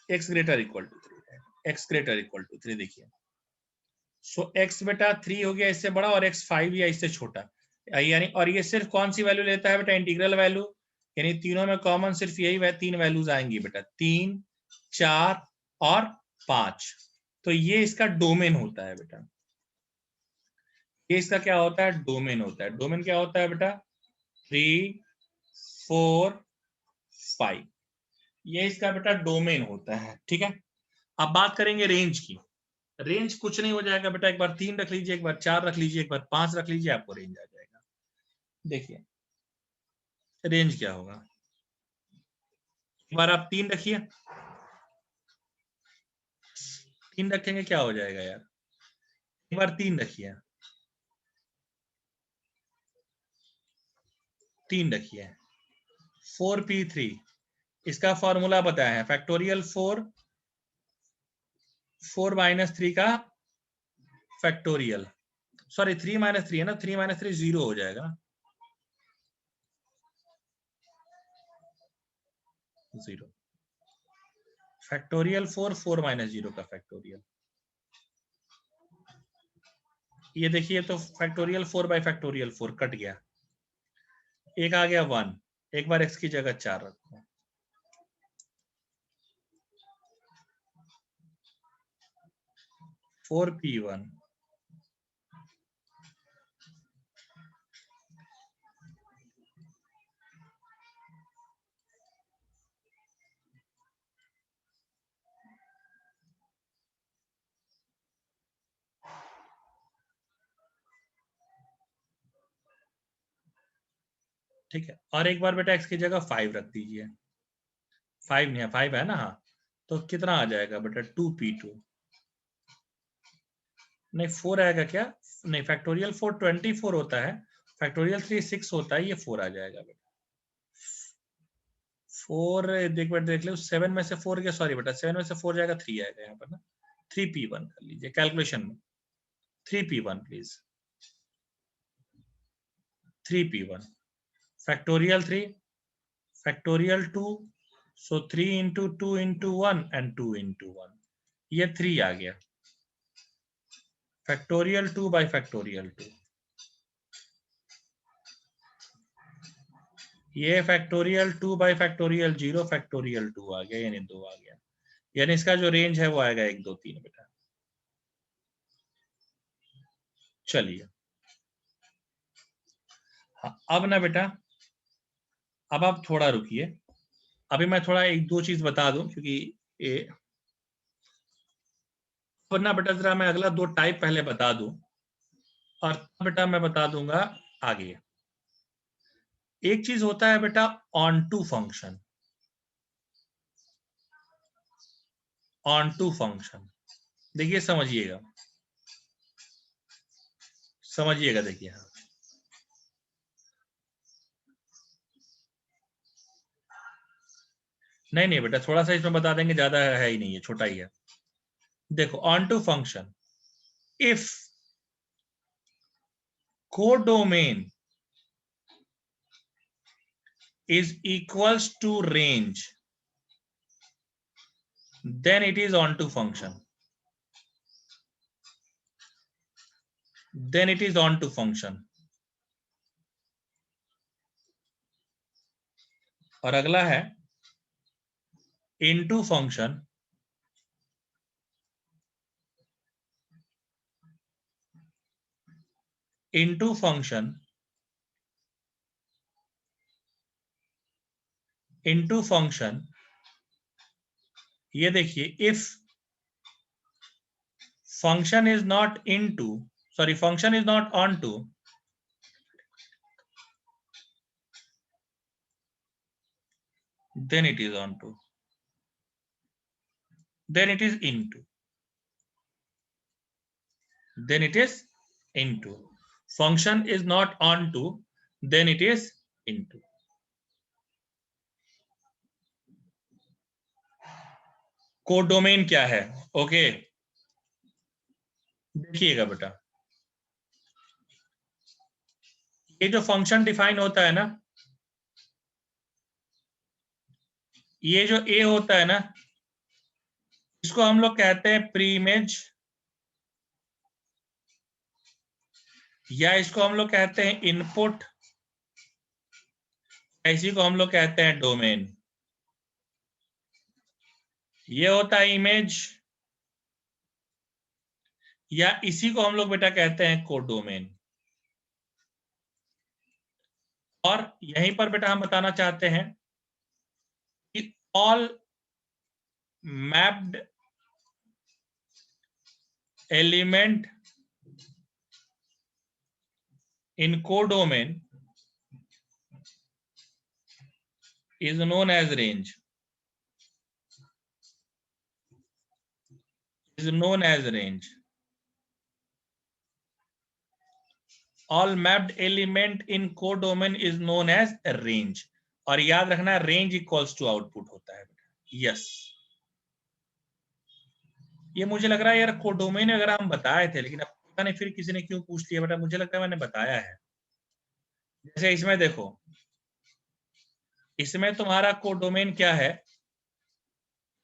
x greater equal to 3, x greater equal to 3 देखिए। सो x बेटा 3 हो गया इससे बड़ा, और x 5 या इससे छोटा, यानी और ये सिर्फ कौन सी वैल्यू लेता है बेटा? Integral value. यानी तीनों में कॉमन सिर्फ यही तीन वैल्यूज आएंगी बेटा, 3 4 और 5। तो ये इसका डोमेन होता है बेटा, ये इसका क्या होता है? डोमेन होता है। डोमेन क्या होता है बेटा? 3 4 5, ये इसका बेटा डोमेन होता है, ठीक है। अब बात करेंगे रेंज की। रेंज कुछ नहीं हो जाएगा बेटा, एक बार 3 रख लीजिए, एक बार 4 रख लीजिए, एक बार 5 रख लीजिए, आपको रेंज आ जाएगा। देखिए रेंज क्या होगा, एक बार आप 3 रखिए, 3 रखेंगे क्या हो जाएगा यार? एक बार 3 रखिए, 3 रखिए, 4p3, इसका फॉर्मूला बताया है, फैक्टोरियल 4, 4 माइनस 3 का फैक्टोरियल, सॉरी 3 माइनस 3 है ना, 3 माइनस 3 0 हो जाएगा ना, 0। फैक्टोरियल 4, 4 माइनस 0 का फैक्टोरियल, ये देखिए तो फैक्टोरियल 4 बाई फैक्टोरियल 4 कट गया, एक आ गया 1, एक बार x की जगह 4 रखो, 4p1, ठीक है, और एक बार बेटा x की जगह 5 रख दीजिए। 5 नहीं है, 5 है ना, हाँ, तो कितना आ जाएगा बेटा 2p2, नहीं 4 आएगा क्या, नहीं फैक्टोरियल 4 24 होता है, फैक्टोरियल 3 6 होता है, ये 4 आ जाएगा बेटा। 4 देख लो, 7 में से 4 गया, सॉरी बेटा 7 में से 4 जाएगा, 3 आएगा यहाँ पर ना, 3p1 कर लीजिए कैलकुलेशन में, 3p1 please, 3p1 factorial 3 factorial 2, so 3 into 2 into 1 and 2 into 1, ये 3 आ गया, फैक्टोरियल 2 बाई फैक्टोरियल 2, ये फैक्टोरियल 2 बाई फैक्टोरियल 0 फैक्टोरियल 2 आ गया, यानी 2 आ गया, यानी इसका जो रेंज है वो आएगा 1 2 3 बेटा। चलिए हाँ, अब ना बेटा, अब आप थोड़ा रुकिए, अभी मैं थोड़ा एक दो चीज बता दूं, क्योंकि ये ना बेटा जरा मैं अगला 2 टाइप पहले बता दूं, और बेटा मैं बता दूंगा आगे। एक चीज होता है बेटा onto function, onto function, देखिए समझिएगा, समझिएगा, देखिए हाँ, नहीं नहीं बेटा थोड़ा सा इसमें बता देंगे, ज्यादा है ही नहीं है, छोटा ही है। देखो onto function, if codomain is equals to range, then it is onto function, then it is onto function। और अगला है into function, into function, into function, ये देखिए if function is not into, sorry function is not onto, then it is onto, then it is into, then it is into, function is not onto, then it is into। Codomain क्या है, okay देखिएगा बेटा, ये जो function define होता है ना, ये जो ए होता है ना, इसको हम लोग कहते हैं प्री इमेज, या इसको हम लोग कहते हैं इनपुट, इसी को हम लोग कहते हैं डोमेन। ये होता है इमेज, या इसी को हम लोग बेटा कहते हैं कोडोमेन। और यहीं पर बेटा हम बताना चाहते हैं कि all mapped element in codomain is known as range, is known as range, all mapped element in codomain is known as range। और याद रखना रेंज इक्वल्स टू आउटपुट होता है बेटा, यस। ये मुझे लग रहा है यार कोडोमेन अगर हम बताए थे, लेकिन अब पता नहीं फिर किसी ने क्यों पूछ लिया बेटा, मुझे लगता है मैंने बताया है। जैसे इसमें देखो, इसमें तुम्हारा कोडोमेन क्या है,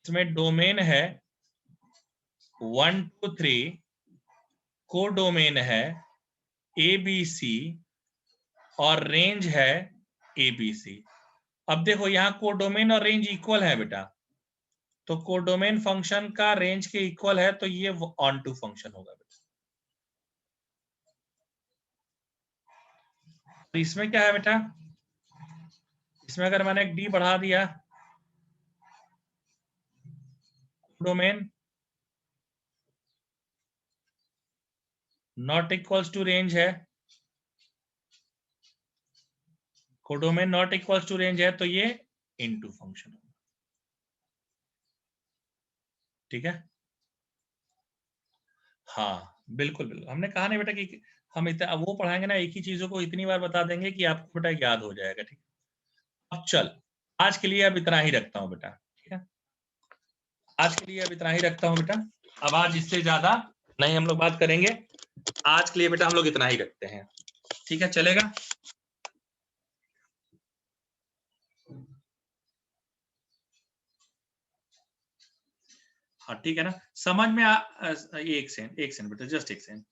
इसमें डोमेन है 1 2 3, कोडोमेन है ABC, और रेंज है ABC। अब देखो यहाँ कोडोमेन और रेंज इक्वल है बेटा, तो कोडोमेन फंक्शन का रेंज के इक्वल है, तो ये ऑन टू फंक्शन होगा बेटा। तो इसमें क्या है बेटा, इसमें अगर मैंने एक डी बढ़ा दिया, codomain not equals to range है, codomain not equal to range है तो ये इनटू फंक्शन होगा, ठीक है। हाँ बिल्कुल बिल्कुल, हमने कहा नहीं बेटा कि हम इतना वो पढ़ाएंगे ना, एक ही चीजों को इतनी बार बता देंगे कि आपको बेटा याद हो जाएगा, ठीक है। अब चल, आज के लिए अब इतना ही रखता हूँ बेटा, ठीक है। आज के लिए अब इतना ही रखता हूँ बेटा, अब आज इससे ज्यादा नहीं हम लोग बात करेंगे। आज के लिए बेटा हम लोग इतना ही रखते हैं, ठीक है, चलेगा। हाँ ठीक है ना, समझ में एक सेकंड बेटा, जस्ट एक सेकंड।